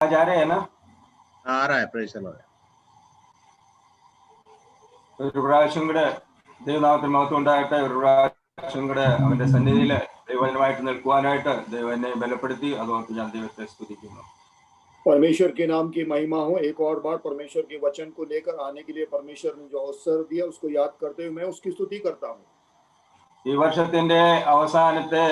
जा रहे हैं ना? आ रहा है, प्रेज द लॉर्ड। ഒരു പ്രാവശ്യം കൂടെ ദൈവനാമത്തിന് മഹത്വം ഉണ്ടാകട്ടെ. ഒരു പ്രാവശ്യം കൂടെ അവന്റെ സന്നിധിയിൽ ദൈവജനമായിട്ട് നിൽക്കുവാനായിട്ട് ദൈവം എന്നെ ബലപ്പെടുത്തി. അതുകൊണ്ട് ഞാൻ ദൈവത്തെ സ്തുതിക്കുന്നു. परमेश्वर के नाम की महिमा हो। एक और बार परमेश्वर के वचन को लेकर आने के लिए परमेश्वर ने जो अवसर दिया उसको याद करते हुए मैं उसकी स्तुति करता हूँ। ഈ വർഷത്തിന്റെ അവസാനത്തെ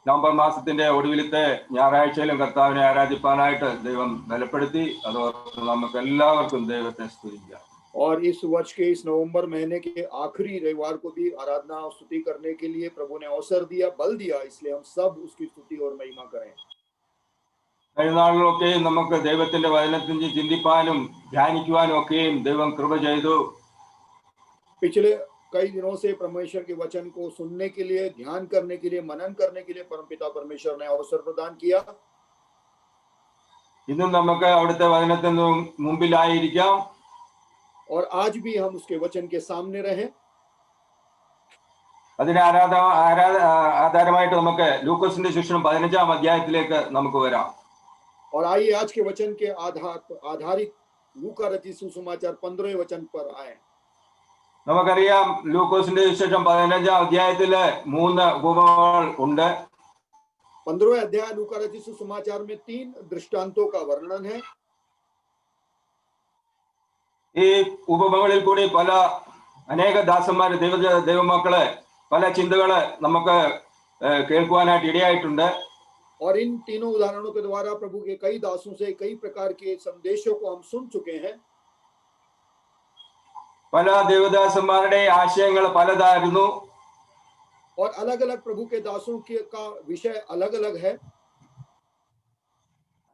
നവംബർ മാസത്തിന്റെ ഒടുവിലത്തെ ഞായറാഴ്ചയിലും കർത്താവിനെ ആരാധിപ്പാനായിട്ട് ദൈവം ബലപ്പെടുത്തി. അതോർത്ത് നമുക്ക് എല്ലാവർക്കും ദൈവത്തെ സ്തുതിക്കാം. और इस वर्ष के इस नवंबर महीने के आखिरी रविवार को भी आराधना और स्तुति करने के लिए प्रभु ने अवसर दिया, बल दिया, इसलिए हम सब उसकी स्तुति और महिमा करें। കഴിഞ്ഞനാളിലൊക്കെയും നമുക്ക് ദൈവത്തിന്റെ വചനത്തിൽ ചിന്തിപ്പാനും ധ്യാനിക്കുവാനും ഒക്കെയും ദൈവം കൃപ ചെയ്തു. पिछले कई दिनों से परमेश्वर के वचन को सुनने के लिए, ध्यान करने के लिए, मनन करने के लिए परमपिता परमेश्वर ने अवसर प्रदान किया। ഇന്നും നമുക്ക് അവിടുത്തെ വചനത്തിന് മുമ്പിലായിരിക്കാം. और आज भी हम उसके वचन के सामने रहे. അതിന് ആധാരമായിട്ട് നമുക്ക് ലൂക്കോസിന്റെ സുവിശേഷം 15-ാം അധ്യായത്തിലേക്ക് നമുക്ക് വരാം. और आइए आज के वचन के आधारित लूका रचित सुसमाचार 15वें वचन पर आए. നമുക്കറിയാം ലൂക്കോസിന്റെ സുവിശേഷം 15-ാം അധ്യായത്തില് 3 ഉപമകൾ ഉണ്ട്. 15वें अध्याय लूका रचित सुसमाचार में 3 दृष्टांतों का वर्णन है. ഈ ഉപമകളിൽ കൂടി അനേക ദാസന്മാര് ദൈവമക്കളെ പല ചിന്തകള് നമുക്ക് കേൾക്കുവാനായിട്ട് ഇടയായിട്ടുണ്ട്. और इन तीनों उदाहरणों के द्वारा प्रभु के कई दासों से कई प्रकार के संदेशों को हम सुन चुके हैं. പല ദേവദാസന്മാരുടെ ആശയങ്ങൾ പലതായിരുന്നു. और अलग अलग प्रभु के दासों का विषय अलग अलग है.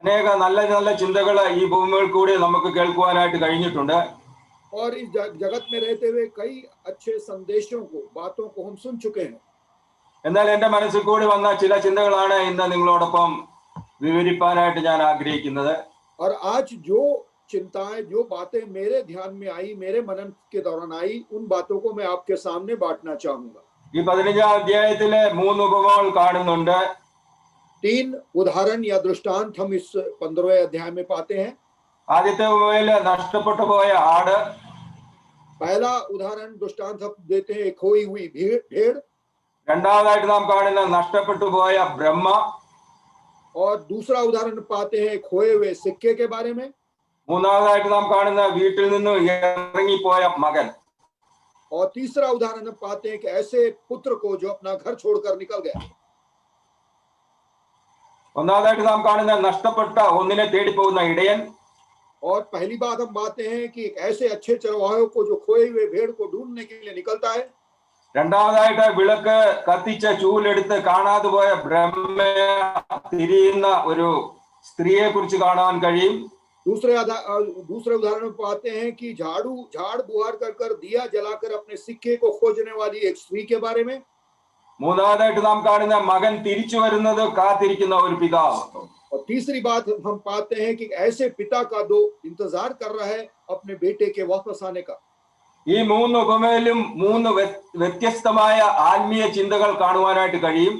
അനേക നല്ല നല്ല ചിന്തകൾ ഈ ഭൂമിയിൽ കൂടി നമുക്ക് കേൾക്കുവാനായിട്ട് കഴിഞ്ഞിട്ടുണ്ട്. और इस जगत में रहते हुए कई अच्छे संदेशों को, बातों को हम सुन चुके हैं. എന്നാൽ എന്റെ മനസ്സിൽ കൂടി വന്ന ചില ചിന്തകളാണ് ഇന്ന് നിങ്ങളോടൊപ്പം വിവരിപ്പാനായിട്ട് ഞാൻ ആഗ്രഹിക്കുന്നത്. और आज जो चिंताएं, जो बातें मेरे ध्यान में आई, मेरे मनन के दौरान आई, उन बातों को मैं आपके सामने बांटना चाहूंगा. ഈ 15-ാം അധ്യായത്തിലെ 3 ഉപമകൾ കാണുന്നുണ്ട്. 3 उदाहरण या दृष्टांत हम इस 15वें अध्याय में पाते हैं. ആദ്യത്തെ ഉപമയില് നഷ്ടപ്പെട്ടു പോയ ആട്. पहला उदाहरण दृष्टांत हम देते हैं एक खोई हुई भेड़. രണ്ടാമതായിട്ട് നാം കാണുന്ന നഷ്ടപ്പെട്ടു പോയ ബ്രഹ്മ. और दूसरा उदाहरण पाते हैं खोए हुए सिक्के के बारे में. മൂന്നാമതായിട്ട് നാം കാണുന്ന വീട്ടിൽ നിന്ന് ഇറങ്ങിപ്പോയ മകൻ. और तीसरा उदाहरण हम पाते हैं कि ऐसे पुत्र को जो अपना घर छोड़कर निकल गया. ഒന്നാമതായിട്ട് നാം കാണുന്ന നഷ്ടപ്പെട്ട ഒന്നിനെ തേടി പോകുന്ന ഇടയൻ. और पहली बात हम पाते हैं कि एक ऐसे अच्छे चरवाहों को जो खोए हुए भेड़ को ढूंढने के लिए निकलता है. രണ്ടാമതായിട്ട് വിളക്ക് കത്തിച്ച ചൂലെടുത്ത് കാണാതെ പോയ ബ്രഹ്മയെ തിരിയുന്ന ഒരു സ്ത്രീയെ കുറിച്ച് കാണാൻ കഴിയും. दूसरे उदाहरण में पाते हैं कि झाड़ बुहार कर दिया जलाकर अपने सिक्के को खोजने वाली एक स्त्री के बारे में. മൂന്നാമതായിട്ട് നാം കാണുന്ന മകൻ തിരിച്ചു വരുന്നത് കാത്തിരിക്കുന്ന ഒരു പിതാവ്. और तीसरी बात हम पाते हैं कि ऐसे पिता का दो इंतजार कर रहा है अपने बेटे के वापस आने का. ഈ 3 ഉപമയിലും 3 വ്യത്യസ്തമായ ആത്മീയ ചിന്തകൾ കാണുവാനായിട്ട് കഴിയും.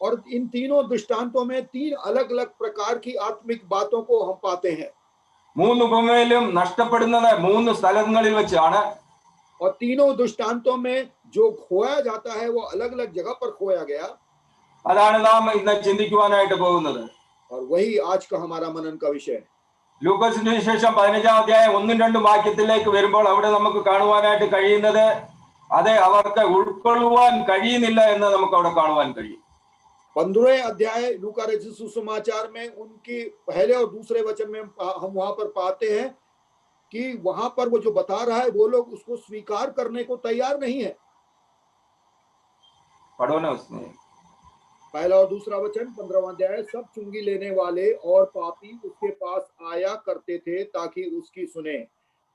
और इन तीनों दृष्टांतों में 3 अलग अलग प्रकार की आत्मिक बातों को हम पाते हैं. 3 ഉപമയിലും നഷ്ടപ്പെടുന്നത് 3 സ്ഥലങ്ങളിൽ വെച്ചാണ്. और तीनों दृष्टांतों में जो खोया जाता है वो अलग अलग जगह पर खोया गया. അതാണ് നാം ഇന്ന് ചിന്തിക്കുവാനായിട്ട് പോകുന്നത്. और वही आज का हमारा मनन का विषय है. ലൂക്കോസിന്റെ വിശേഷം 15-ാം അധ്യായം 1-2 വാക്യത്തിലേക്ക് വരുമ്പോൾ അവിടെ നമുക്ക് കാണുവാനായിട്ട് കഴിയുന്നത് അത് അവർക്ക് ഉൾക്കൊള്ളുവാൻ കഴിയുന്നില്ല എന്ന് നമുക്ക് അവിടെ കാണുവാൻ കഴിയും. 15वें अध्याय लूका रचित सुसमाचार में उनकी पहले और दूसरे वचन में हम वहां पर पाते हैं कि वहां पर वो जो बता रहा है वो लोग उसको स्वीकार करने को तैयार नहीं है. पढ़ो ना उसमें पहला और दूसरा वचन 15वां अध्याय. सब चुंगी लेने वाले और पापी उसके पास आया करते थे ताकि उसकी सुने.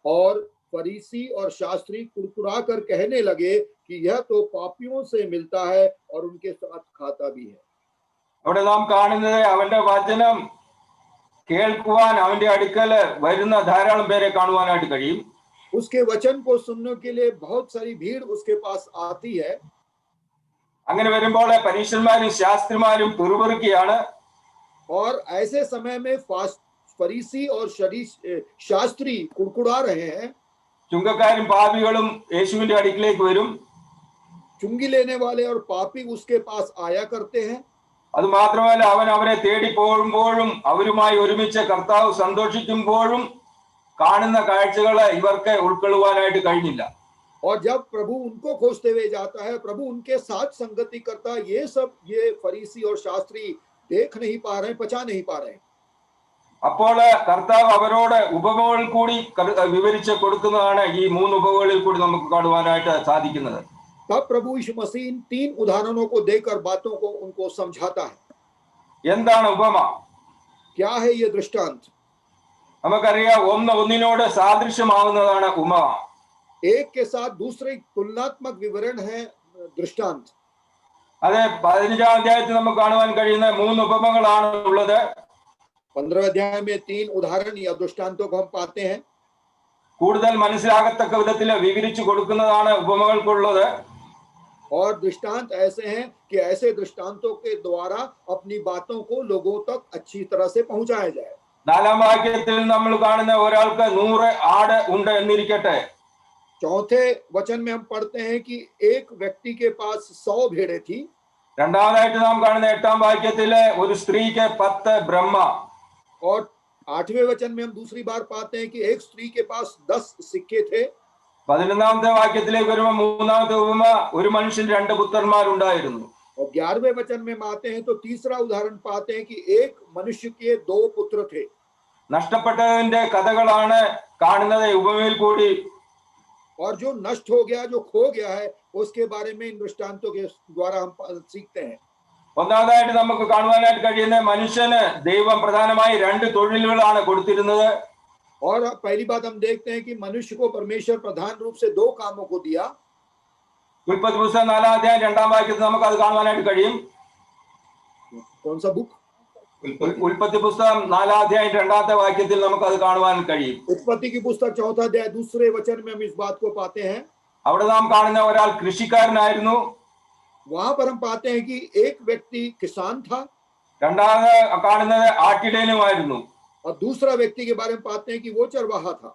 और फरीसी और शास्त्री कुड़कुड़ा कर कहने लगे कि यह तो पापियों से मिलता है और उनके साथ खाता भी है. അവിടെ നാം കാണുന്നത് അവന്റെ വചനം കേൾക്കുവാൻ അവന്റെ അടുക്കൽ വരുന്ന ധാരാളം പേരെ കാണുവാനായിട്ട് കഴിയും. उसके वचन को सुनने के लिए बहुत सारी भीड़ उसके पास आती है. അങ്ങനെ വരുമ്പോൾ പരീശന്മാരും ശാസ്ത്രിമാരും പിറുപിറുക്കിയാണ്. और ऐसे समय में फरीसी और शास्त्री कुड़कुड़ा रहे हैं। ചുങ്കക്കാരും പാപികളും യേശുവിന്റെ അടുക്കിലേക്ക് വരും. चुंगी लेने वाले और पापी उसके पास आया करते हैं. അത് മാത്രമല്ല, അവൻ അവരെ തേടി പോകുമ്പോഴും അവരുമായി ഒരുമിച്ച് കർത്താവ് സന്തോഷിക്കുമ്പോഴും കാണുന്ന കാഴ്ചകളെ ഇവർക്ക് ഉൾക്കൊള്ളുവാനായിട്ട് കഴിഞ്ഞില്ല. और जब प्रभु उनको खोजते हुए जाता है, प्रभु उनके साथ संगति करता है, ये फरीसी और शास्त्री देख नहीं पा रहे, पचा नहीं पा रहे. അപ്പോൾ കർത്താവ് അവരോട് ഉപമകൾ കൂടി വിവരിച്ച് കൊടുക്കുന്നതാണ് ഈ 3 ഉപമകളിൽ കൂടി നമുക്ക് കാണുവാനായിട്ട് സാധിക്കുന്നത്. तब प्रभु यीशु मसीह इन 3 उदाहरणों को देकर बातों को उनको समझाता है. എന്താണ് ഉപമ? क्या है ये दृष्टांत? നമുക്കറിയാം, ഒന്നിനോട് സാദൃശ്യമാവുന്നതാണ് ഉപമ. एक के साथ दूसरे तुलनात्मक विवरण है दृष्टांत. അതെ, 15-ാം അധ്യായത്തിൽ നമുക്ക് കാണുവാൻ കഴിയുന്ന 3 ഉപമകളാണ് ഉള്ളത്. 15वें अध्याय में 3 उदाहरण या दृष्टांतों को हम पाते हैं. കൂടുതൽ മനസ്സിലാകത്തക്ക വിധത്തിൽ വിവരിച്ചു കൊടുക്കുന്നതാണ് ഉപമകൾക്കുള്ളത്. और दृष्टांत ऐसे हैं कि ऐसे दृष्टांतों के द्वारा अपनी बातों को लोगों तक अच्छी तरह से पहुंचाया जाए. 4-ാം വാക്യത്തിൽ നമ്മൾ കാണുന്ന ഒരാൾക്ക് 100 ആട് ഉണ്ട് എന്നിരിക്കട്ടെ. चौथे वचन में हम पढ़ते हैं कि एक व्यक्ति के पास 100 भेड़ें थी. രണ്ടാമതായിട്ട് നാം കാണുന്ന 8-ാം വാക്യത്തിലെ ഒരു സ്ത്രീക്ക് 10 ബ്രഹ്മ. और 8वें वचन में हम दूसरी बार पाते हैं कि एक स्त्री के पास 10 सिक्के थे. 11-ാമത്തെ വാക്യത്തിലേക്ക് വരുമ്പോൾ മൂന്നാമത്തെ ഉപമ, ഒരു മനുഷ്യന് 2 പുത്രന്മാരുണ്ടായിരുന്നു. और 11वें वचन में हम आते हैं तो तीसरा उदाहरण पाते हैं कि एक मनुष्य के 2 पुत्र थे. നഷ്ടപ്പെട്ടതിന്റെ കഥകളാണ് കാണുന്നത് ഉപമയിൽ കൂടി. और जो नष्ट हो गया, जो खो गया है, उसके बारे में इन दृष्टांतों के द्वारा हम सीखते हैं. ഒന്നാമതായിട്ട് നമുക്ക് കാണുവാനായിട്ട് കഴിയുന്ന മനുഷ്യന് ദൈവം പ്രധാനമായി 2 തൊഴിലുകളാണ് കൊടുത്തിരുന്നത്. और पहली बात हम देखते हैं कि मनुष्य को परमेश्वर प्रधान रूप से 2 कामों को दिया. ഉൽപ്പത്തി പുസ്തകം 4-ാം അധ്യായം 2-ാം വാക്യത്തിൽ നമുക്ക് അത് കാണുവാനായിട്ട് കഴിയും. कौन सा बुक? ഉൽപ്പത്തി പുസ്തകം 4-ാം അധ്യായം 2-ാമത്തെ വാക്യത്തിൽ നമുക്ക് അത് കാണുവാൻ കഴിയും. उत्पत्ति की पुस्तक 4था अध्याय 2 वचन में हम इस बात को पाते हैं. അവിടെ നാം കാണുന്ന ഒരാൾ കൃഷിക്കാരനായിരുന്നു. वहां पर हम पाते हैं कि एक व्यक्ति किसान था. രണ്ടാമത് കാണുന്നത് ആട്ടിടയനുമായിരുന്നു. और दूसरा व्यक्ति के बारे में पाते हैं कि वो चरवाहा था.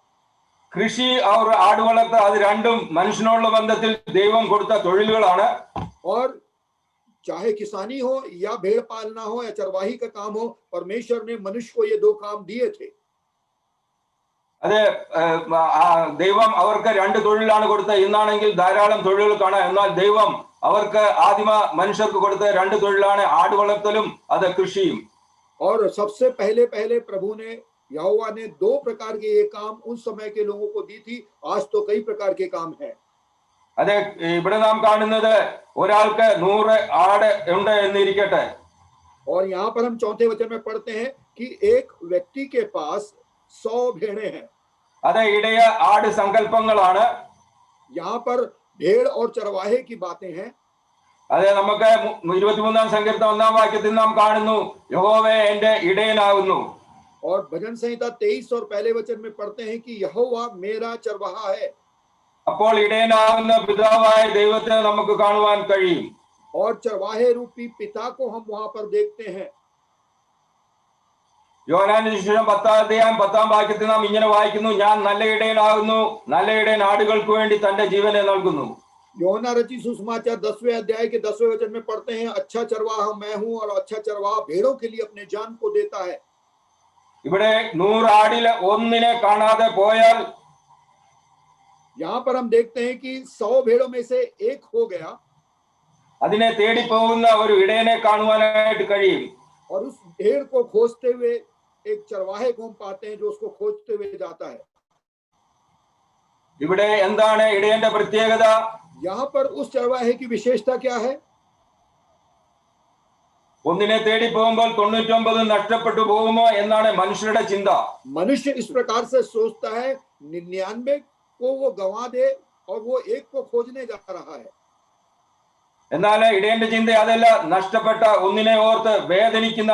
കൃഷി और ആട് വളർത്തൽ, അത് രണ്ടും മനുഷ്യനോടുള്ള ബന്ധത്തിൽ ദൈവം കൊടുത്ത തൊഴിലുകളാണ്. और चाहे किसानी हो या भेड़ पालना हो या चरवाही का काम हो, परमेश्वर ने मनुष्य को ये 2 काम दिए थे. അത് ദൈവം അവർക്ക് 2 തൊഴിലാണ് കൊടുത്തത്. ഇന്നാണെങ്കിൽ ധാരാളം തൊഴിലുകൾ കാണാം. എന്നാൽ ദൈവം അവർക്ക് ആദിമ മനുഷ്യർക്ക് കൊടുത്ത 2 തൊഴിലാണ്, ആട് വളർത്തലും അത് കൃഷിയും. और सबसे पहले प्रभु ने, यहोवा ने 2 प्रकार के ये काम उस समय के लोगों को दी थी. आज तो कई प्रकार के काम हैं. അതെ, ഇവിടെ നാം കാണുന്നത് ഒരാൾക്ക് 100 ആട് ഉണ്ട് എന്നിരിക്കട്ടെ. और यहाँ पर हम 4थे वचन में पढ़ते हैं कि एक व्यक्ति के पास 100 भेड़ें हैं. അത് ഇടയ ആട് സങ്കല്പങ്ങളാണ്. यहाँ पर भेड़ और चरवाहे की बातें हैं. അതെ, നമുക്ക് 23-ാം സങ്കീർത്തനം 1-ാം വാക്യത്തിൽ നാം കാണുന്നു, യഹോവേ എന്റെ ഇടയനാകുന്നു. और भजन संहिता 23 और पहले वचन में पढ़ते हैं कि यहोवा मेरा चरवाहा है. അപ്പോൾ ഇടയനാകുന്ന പിതാവായ ദൈവത്തെ നമുക്ക് കാണുവാൻ കഴിയും. और चरवाहे रूपी पिता को हम वहां पर देखते हैं. യോഹന്നാന്റെ സുവിശേഷം 10-ാം അധ്യായം 10-ാം വാക്യത്തിൽ നാം ഇങ്ങനെ വായിക്കുന്നു, ഞാൻ നല്ല ഇടയനാകുന്നു, നല്ല ഇടയൻ ആടുകൾക്ക് വേണ്ടി തന്റെ ജീവനെ നൽകുന്നു. യോഹन्ना रचित सुसमाचार 10वें अध्याय के 10वें वचन में पढ़ते हैं, अच्छा चरवाहा मैं हूं और अच्छा चरवाहा भेड़ों के लिए अपने जान को देता है. ഇവിടെ 100 ആടിൽ ഒന്നിനെ കാണാതെ പോയാൽ, यहाँ पर हम देखते हैं कि 100 भेड़ों में से एक हो गया. അതിനെ തേടി പോകുന്ന ഒരു ഇടയനെ കാണുവാനായിട്ട് കഴിയും. और उस भेड़ को खोजते हुए एक चरवाहे को हम पाते हैं जो उसको खोजते हुए जाता है. ഇവിടെ എന്താണ് ഇടയന്റെ പ്രത്യേകത? यहाँ पर उस चरवाहे की विशेषता क्या है? ഒന്നിനെ തേടി പോകുമ്പോൾ 99 നഷ്ടപ്പെട്ടു പോകുമോ എന്നാണ് മനുഷ്യരുടെ ചിന്ത. मनुष्य इस प्रकार से सोचता है, 99 को वो गंवा दे और वो एक को खोजने जा रहा है. എന്നാൽ ഇടയന്റെ ചിന്ത അതല്ല. നഷ്ടപ്പെട്ട ഒന്നിനെ ഓർത്ത് വേദനിക്കുന്ന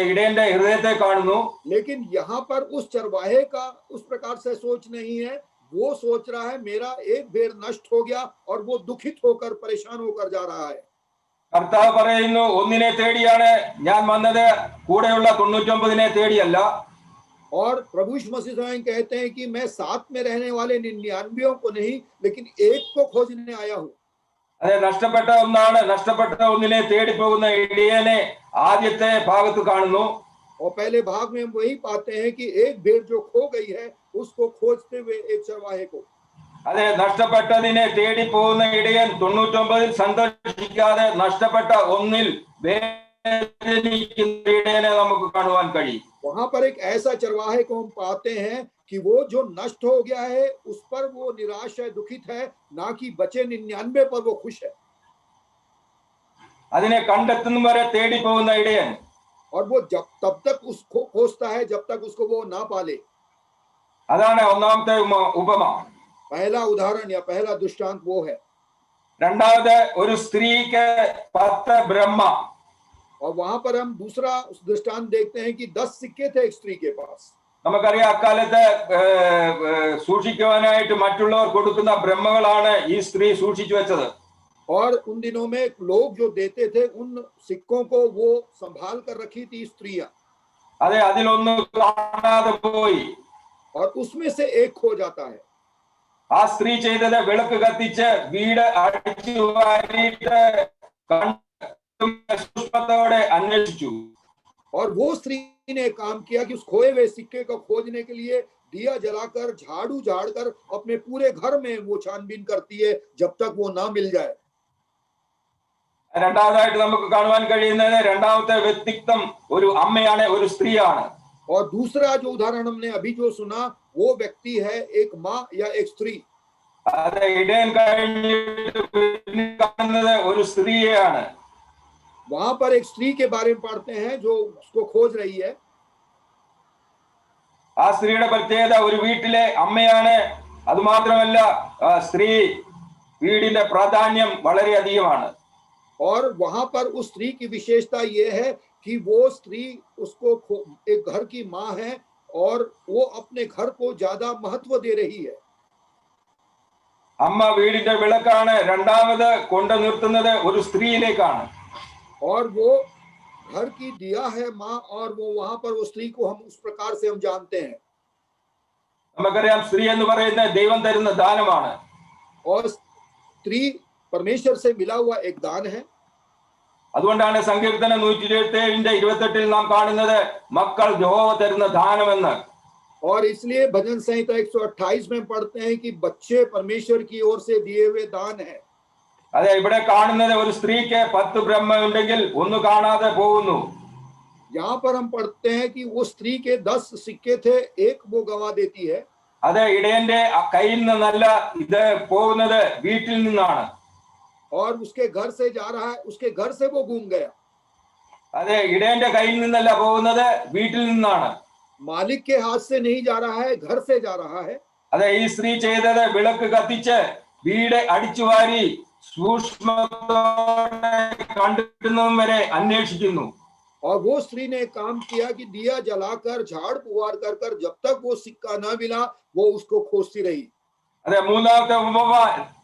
ഇടയന്റെ ഹൃദയത്തെ കാണുന്നു. लेकिन यहाँ पर उस चरवाहे का उस प्रकार से सोच नहीं है. वो सोच रहा है मेरा एक भेड़ नष्ट हो गया और वो दुखित होकर परेशान होकर जा रहा है. കർത്താവ് പറയുന്നു, ഒന്നിനെ തേടിയാണ് ഞാൻ വന്നത്, കൂടെയുള്ള 99 തേടിയല്ല. और प्रभु यीशु मसीह स्वयं कहते हैं कि मैं साथ में रहने वाले 99 को नहीं लेकिन एक को खोजने आया हूं. അതെ, നഷ്ടപ്പെട്ട ഒന്നാണ്. നഷ്ടപ്പെട്ട ഒന്നിനെ തേടി പോകുന്ന ഇടയനെ ആദ്യത്തെ ഭാഗത്ത് കാണുന്നു. और पहले भाग में हम वही पाते हैं कि एक भेड़ जो खो गई है उसको खोजते हुए एक चरवाहे को. അതെ, നഷ്ടപ്പെട്ടതിനെ തേടി പോകുന്ന ഇടയൻ 99 സന്തോഷിക്കാതെ നഷ്ടപ്പെട്ട ഒന്നിൽ വേദനിക്കുന്ന ഇടയനെ നമുക്ക് കാണുവാൻ കഴിയും. वहां पर एक ऐसा चरवाहे को हम पाते हैं कि वो जो नष्ट हो गया है उस पर वो निराश है, दुखित है, ना कि बचे 99 पर वो खुश है. അതിനെ കണ്ടെത്തുന്ന വരെ തേടി പോകുന്ന ഇടയൻ. और वो जब तब तक उसको खोजता है जब तक उसको वो ना पाले. അതാണ് ഒന്നാമത്തെ ഉപമ. पहला उदाहरण या पहला दृष्टांत वो है. രണ്ടാമത്, ഒരു സ്ത്രീക്ക് 10 ബ്രഹ്മ. और वहां पर हम दूसरा दृष्टांत देखते हैं कि 10 सिक्के थे एक स्त्री के पास. നമുക്കറിയാം, അക്കാലത്ത് സൂക്ഷിക്കുവാനായിട്ട് മറ്റുള്ളവർ കൊടുക്കുന്ന ബ്രഹ്മകളാണ് ഈ സ്ത്രീ സൂക്ഷിച്ചു വെച്ചത്. और उन दिनों में लोग जो देते थे उन सिक्कों को वो संभाल कर रखी थी स्त्रियां. അതെ, അതിലൊന്ന് കാണാതെ പോയി. और उसमें से एक खो जाता है. ആ സ്ത്രീ ചെയ്തത് വിളക്ക് കത്തിച്ച് വീട് അടിച്ചു വാരിയിട്ട് സൂക്ഷ്മത്തോടെ അന്വേഷിച്ചു. और वो स्त्री ने काम किया कि उस खोए हुए सिक्के को खोजने के लिए दिया जलाकर झाड़ू झाड़कर अपने पूरे घर में वो छानबीन करती है जब तक वो ना मिल जाए. രണ്ടാമതായിട്ട് നമുക്ക് കാണുവാൻ കഴിയുന്നത് രണ്ടാമത്തെ വ്യക്തിത്വം ഒരു അമ്മയാണ്, ഒരു സ്ത്രീയാണ്. और दूसरा जो उदाहरण हमने अभी जो सुना वो व्यक्ति है एक माँ या एक स्त्री. അത് ഇടയൻ കഴിഞ്ഞിട്ട് കാണുന്നത് ഒരു സ്ത്രീയെയാണ്. वहां पर एक स्त्री के बारे में पढ़ते हैं जो उसको खोज रही है. ആ സ്ത്രീയുടെ പ്രത്യേകത ഒരു വീട്ടിലെ അമ്മയാണ്. അതുമാത്രമല്ല, സ്ത്രീ വീടിന്റെ പ്രാധാന്യം വളരെയധികമാണ്. और वहां पर उस स्त्री की विशेषता ये है कि वो स्त्री उसको एक घर की माँ है और वो अपने घर को ज्यादा महत्व दे रही है. അമ്മ വീടിന്റെ വിളക്കാണ്. രണ്ടാമത് കൊണ്ടു നിർത്തുന്നത് ഒരു സ്ത്രീയിലേക്കാണ്. और वो घर की दिया है माँ और वो वहां पर वो स्त्री को हम उस प्रकार से हम जानते हैं. നമുക്കറിയാം, സ്ത്രീ എന്ന് പറയുന്നത് ദൈവം തരുന്ന ദാനമാണ്. और स्त्री परमेश्वर से मिला हुआ एक दान है. അതുകൊണ്ടാണ് സങ്കീർത്തനം 127:28 നാം കാണുന്നത് മക്കൾ യഹോവ തരുന്ന ദാനമെന്ന്. और इसलिए भजन संहिता 128 में पढ़ते हैं कि बच्चे परमेश्वर की ओर से दिए हुए दान है. അതെ, ഇവിടെ കാണുന്നത് ഒരു സ്ത്രീക്ക് 10 ബ്രഹ്മ ഉണ്ടെങ്കിൽ ഒന്ന് കാണാതെ പോകുന്നു. यहाँ पर हम पढ़ते हैं कि वो स्त्री के 10 सिक्के थे, एक वो गंवा देती है. അത് ഇടയന്റെ കയ്യിൽ നിന്നല്ല, ഇത് പോകുന്നത് വീട്ടിൽ നിന്നാണ്. और उसके घर से जा रहा है, उसके घर से वो घूम गया. അതെ, ഇടയന്റെ കയ്യിൽ നിന്നല്ല പോകുന്നത്, വീട്ടിൽ നിന്നാണ്. मालिक के हाथ से नहीं जा रहा है, घर से जा रहा है. അതെ, ഈ സ്ത്രീ ചെയ്തത് വിളക്ക് കത്തിച്ച് വീട് അടിച്ചു വാരി സൂക്ഷ്മത്തോടെ കണ്ടെത്തുന്നതും വരെ അന്വേഷിക്കുന്നു. और वो स्त्री ने काम किया कि दिया जलाकर झाड़ पुवार कर कर जब तक वो सिक्का न मिला वो उसको खोजती रही. അതെ, മൂന്നാമത്തെ ഉപമ,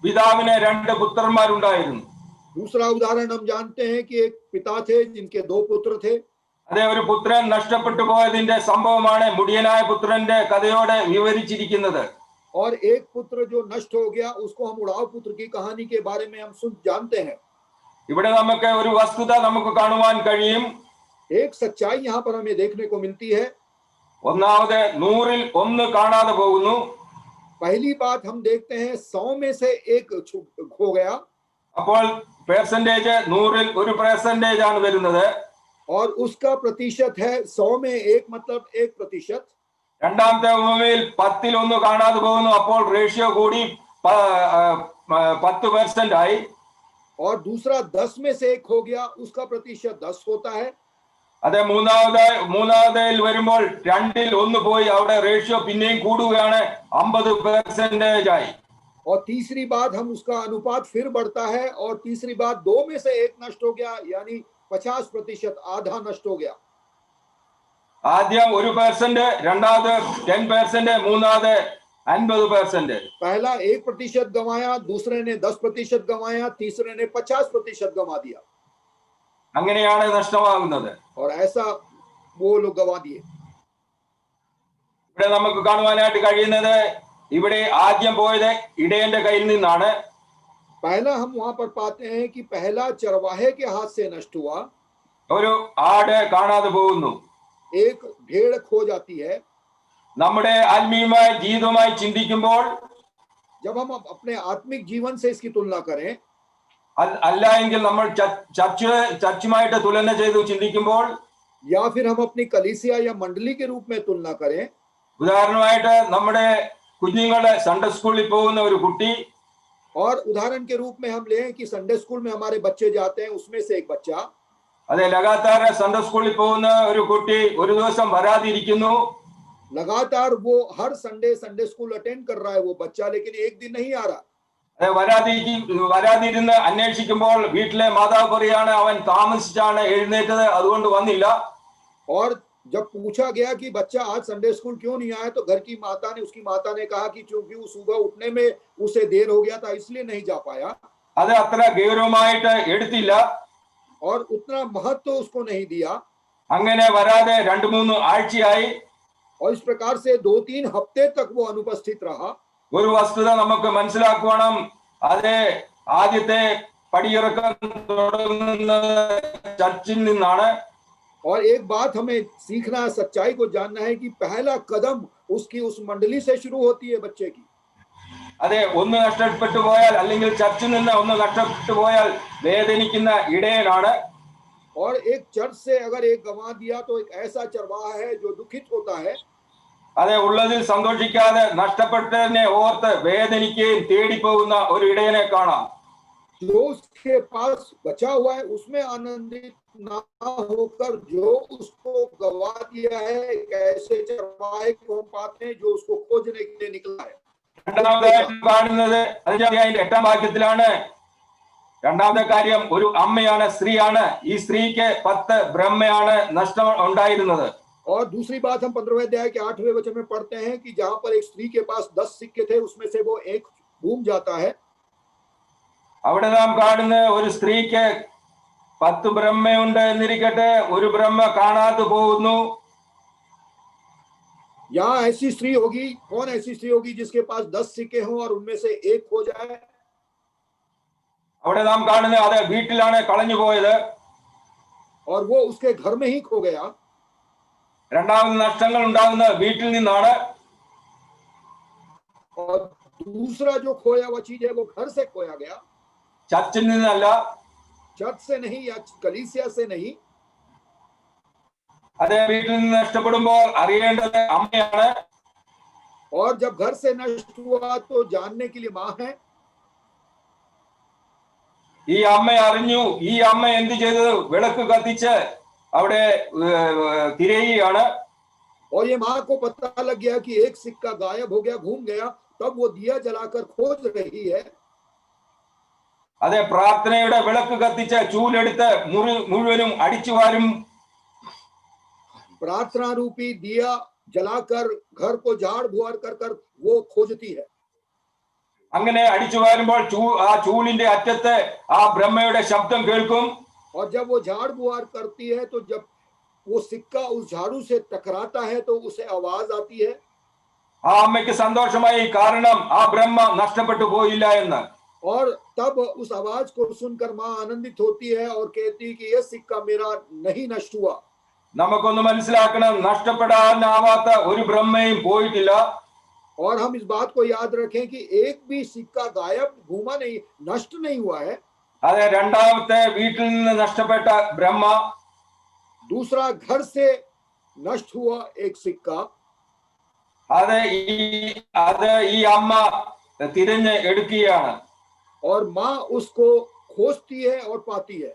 പിതാവിന് 2 പുത്രന്മാരുണ്ടായിരുന്നു. दूसरा उदाहरण हम जानते हैं कि एक पिता थे जिनके 2 पुत्र थे. അതെ, ഒരു പുത്രൻ നഷ്ടപ്പെട്ടു പോയതിന്റെ സംഭവമാണ് മുടിയനായ പുത്രന്റെ കഥയോടെ വിവരിച്ചിരിക്കുന്നത്. और एक पुत्र जो नष्ट हो गया उसको हम उड़ाव पुत्र की कहानी के बारे में हम जानते हैं. ഇവിടെ നമുക്ക് ഒരു വസ്തുത നമുക്ക് കാണുവാൻ കഴിയും. एक सच्चाई यहाँ पर हमें देखने को मिलती है. ഒന്നാമത് 100-ൽ 1 കാണാതെ പോകുന്നു. पहली बात हम देखते हैं 100 में से एक खो गया. അപ്പോൾ പെർസെന്റേജ് 100-ൽ 1% ആണ് വരുന്നത്. और उसका प्रतिशत है 100 में 1 मतलब 1%. രണ്ടാമത്തെ ഉപമയിൽ 10-ൽ 1 കാണാതെ പോകുന്നു. അപ്പോൾ റേഷ്യോ കൂടി 10% ആയി. और दूसरा 10 में से 1 हो गया, उसका प्रतिशत 10 होता है. അതെ, മൂന്നാമതിൽ വരുമ്പോൾ 2-ൽ 1 പോയി, അവിടെ റേഷ്യോ പിന്നെയും കൂടുകയാണ്, 50% ആയി. और तीसरी बात हम उसका अनुपात फिर बढ़ता है और तीसरी बात 2 में से 1 नष्ट हो गया यानी 50%, आधा नष्ट हो गया. ആദ്യം 1%, രണ്ടാമത് 10%, മൂന്നാമത് 50%. पहला 1% गंवाया, दूसरे ने 10% गंवाया, तीसरे ने 50% गंवा दिया. അങ്ങനെയാണ് നഷ്ടമാകുന്നത്. और ऐसा वो लोग गवा दिए। ഇവിടെ നമുക്ക് കാണുവാനായിട്ട് കഴിയുന്നത് ഇവിടെ ആദ്യം പോയത് ഇടയന്റെ കയ്യിൽ നിന്നാണ്. पहला हम वहां पर पाते हैं कि पहला चरवाहे के हाथ से नष्ट हुआ, ഒരു ആട് കാണാതെ പോകുന്നു. एक भेड़ खो जाती है। നമ്മുടെ ആത്മീയമായ ജീവിതവുമായി ചിന്തിക്കുമ്പോൾ, जब हम अपने आत्मिक जीवन से इसकी तुलना करें, അല്ല എങ്കിൽ നമ്മൾ ചർച്ചുമായിട്ട് തുലന ചെയ്ത് ചിന്തിക്കുമ്പോൾ, या फिर हम अपनी कलीसिया या मंडली के रूप में तुलना करें, ഉദാഹരണമായിട്ട് നമ്മുടെ കുഞ്ഞുങ്ങളുടെ സൺഡേ സ്കൂളിൽ പോകുന്ന ഒരു കുട്ടി, और उदाहरण के रूप में हम लें कि संडे स्कूल में हमारे बच्चे जाते हैं, उसमें से एक बच्चा അതെ ലഗാതാര സൺഡേ സ്കൂളിൽ പോകുന്ന ഒരു കുട്ടി ഒരു ദിവസം വരാതിരിക്കുന്നു. लगातार वो हर संडे स्कूल अटेंड कर रहा है वो बच्चा, लेकिन एक दिन नहीं आ रहा। വരാതിരുന്ന് അന്വേഷിക്കുമ്പോൾ വീട്ടിലെ മാതാവ് പറയാണ് അവൻ താമസിച്ചാണ് എഴുന്നേറ്റത്, അതുകൊണ്ട് വന്നില്ല. और जब पूछा गया कि बच्चा आज संडे स्कूल क्यों नहीं आया, तो घर की उसकी माता ने कहा कि क्योंकि वो सुबह उठने में उसे देर हो गया था, इसलिए नहीं जा पाया। അത് അത്ര ഗൗരവമായിട്ട് എടുത്തില്ല, और उतना महत्व उसको नहीं दिया। അങ്ങനെ വരാതെ 2-3 ആഴ്ചയായി. और इस प्रकार से 2-3 हफ्ते तक वो अनुपस्थित रहा। ഒരു വസ്തുത നമുക്ക് മനസ്സിലാക്കണം, അത് ആദ്യത്തെ പടിയിറക്കം തുടങ്ങുന്നത് ചർച്ചിൽ നിന്നാണ്. और एक बात हमें सीखना है, सच्चाई को जानना है कि पहला कदम उसकी उस मंडली से शुरू होती है बच्चे की। അതെ, ഒന്ന് നഷ്ടപ്പെട്ടു പോയാൽ അല്ലെങ്കിൽ ചർച്ചിൽ നിന്ന് ഒന്ന് നഷ്ടപ്പെട്ടു പോയാൽ വേദനിക്കുന്ന ഇടയനാണ്. और एक चर्च से अगर एक गंवा दिया तो एक ऐसा चरवाहा है जो दुखित होता है। അതെ, ഉള്ളതിൽ സന്തോഷിക്കാതെ നഷ്ടപ്പെട്ടതിനെ ഓർത്ത് വേദനിക്കുകയും തേടിപ്പോകുന്ന ഒരു ഇടയനെ കാണാം. जो उसके पास बचा हुआ है उसमें आनंदित ना होकर जो उसको गवा दिया है, एक ऐसे चरवाहे को हम पाते हैं जो उसको खोजने के लिए निकला है। രണ്ടാമതായിട്ട് കാണുന്നത് 8-ാം വാക്യത്തിലാണ്. രണ്ടാമത്തെ കാര്യം ഒരു അമ്മയാണ്, സ്ത്രീയാണ്. ഈ സ്ത്രീക്ക് 10 ബ്രഹ്മയാണ് നഷ്ടം ഉണ്ടായിരുന്നത്. और दूसरी बात हम 15वें अध्याय के 8वें वचन में पढ़ते हैं कि जहां पर एक स्त्री के पास 10 सिक्के थे, उसमें से वो एक घूम जाता है। അവിടെ നാം കാണുന്ന ഒരു സ്ത്രീക്ക് 10 ബ്രഹ്മയുണ്ട് എന്നിരിക്കട്ടെ, ഒരു ബ്രഹ്മ കാണാതെ പോകുന്നു. यहाँ ऐसी स्त्री होगी, कौन ऐसी स्त्री होगी जिसके पास 10 सिक्के हों और उनमें से एक खो जाए? അവിടെ നാം കാണുന്നത് അത് വീട്ടിലാണ് കളഞ്ഞു പോയത്. और वो उसके घर में ही खो गया। രണ്ടാമത് നഷ്ടങ്ങൾ ഉണ്ടാകുന്നത് വീട്ടിൽ നിന്നാണ്. और दूसरा जो खोया हुआ चीज है वो घर से खोया गया, ചർച്ചിൽ നിന്നല്ല. चर्च से नहीं या कलीसिया से नहीं। അത് വീട്ടിൽ നിന്ന് നഷ്ടപ്പെടുമ്പോൾ അറിയേണ്ടത് അമ്മയാണ്. और जब घर से नष्ट हुआ तो जानने के लिए माँ है। ഈ അമ്മ അറിഞ്ഞു. ഈ അമ്മ എന്ത് ചെയ്തത്? വിളക്ക് കത്തിച്ച് അവിടെ തിരയുകയാണ്. और ये माँ को पता लग गया कि एक सिक्का गायब हो गया, घूम गया, तब वो दिया जलाकर खोज रही है। അതെ, പ്രാർത്ഥനയുടെ വിളക്ക് കത്തിച്ച് ചൂലെടുത്ത് മുഴുവനും അടിച്ചു വാരും. प्रार्थना रूपी दिया जलाकर घर को झाड़ बुहार कर कर वो खोजती है। അങ്ങനെ അടിച്ചു വാരുമ്പോൾ ആ ചൂലിന്റെ അറ്റത്ത് ആ ബ്രഹ്മയുടെ ശബ്ദം കേൾക്കും. और जब वो झाड़ बुहार करती है तो जब वो सिक्का उस झाड़ू से टकराता है तो उसे आवाज आती है। ആ അമ്മയ്ക്ക് സന്തോഷമായി, കാരണം ആ ബ്രഹ്മ നഷ്ടപ്പെട്ടു പോയില്ല എന്ന്. और तब उस आवाज को सुनकर माँ आनंदित होती है और कहती है कि यह सिक्का मेरा नहीं नष्ट हुआ। നമുക്കൊന്ന് മനസ്സിലാക്കണം, നഷ്ടപ്പെടാനാവാത്ത ഒരു ബ്രഹ്മയും പോയിട്ടില്ല. और हम इस बात को याद रखें कि एक भी सिक्का गायब, घूमा नहीं, नष्ट नहीं हुआ है। അതെ, രണ്ടാമത്തെ വീട്ടിൽ നിന്ന് നഷ്ടപ്പെട്ട ബ്രഹ്മ, दूसरा घर से नष्ट हुआ एक सिक्का, അത് ഈ അമ്മ തിരഞ്ഞ് എടുക്കുകയാണ്. और माँ उसको खोजती है और पाती है।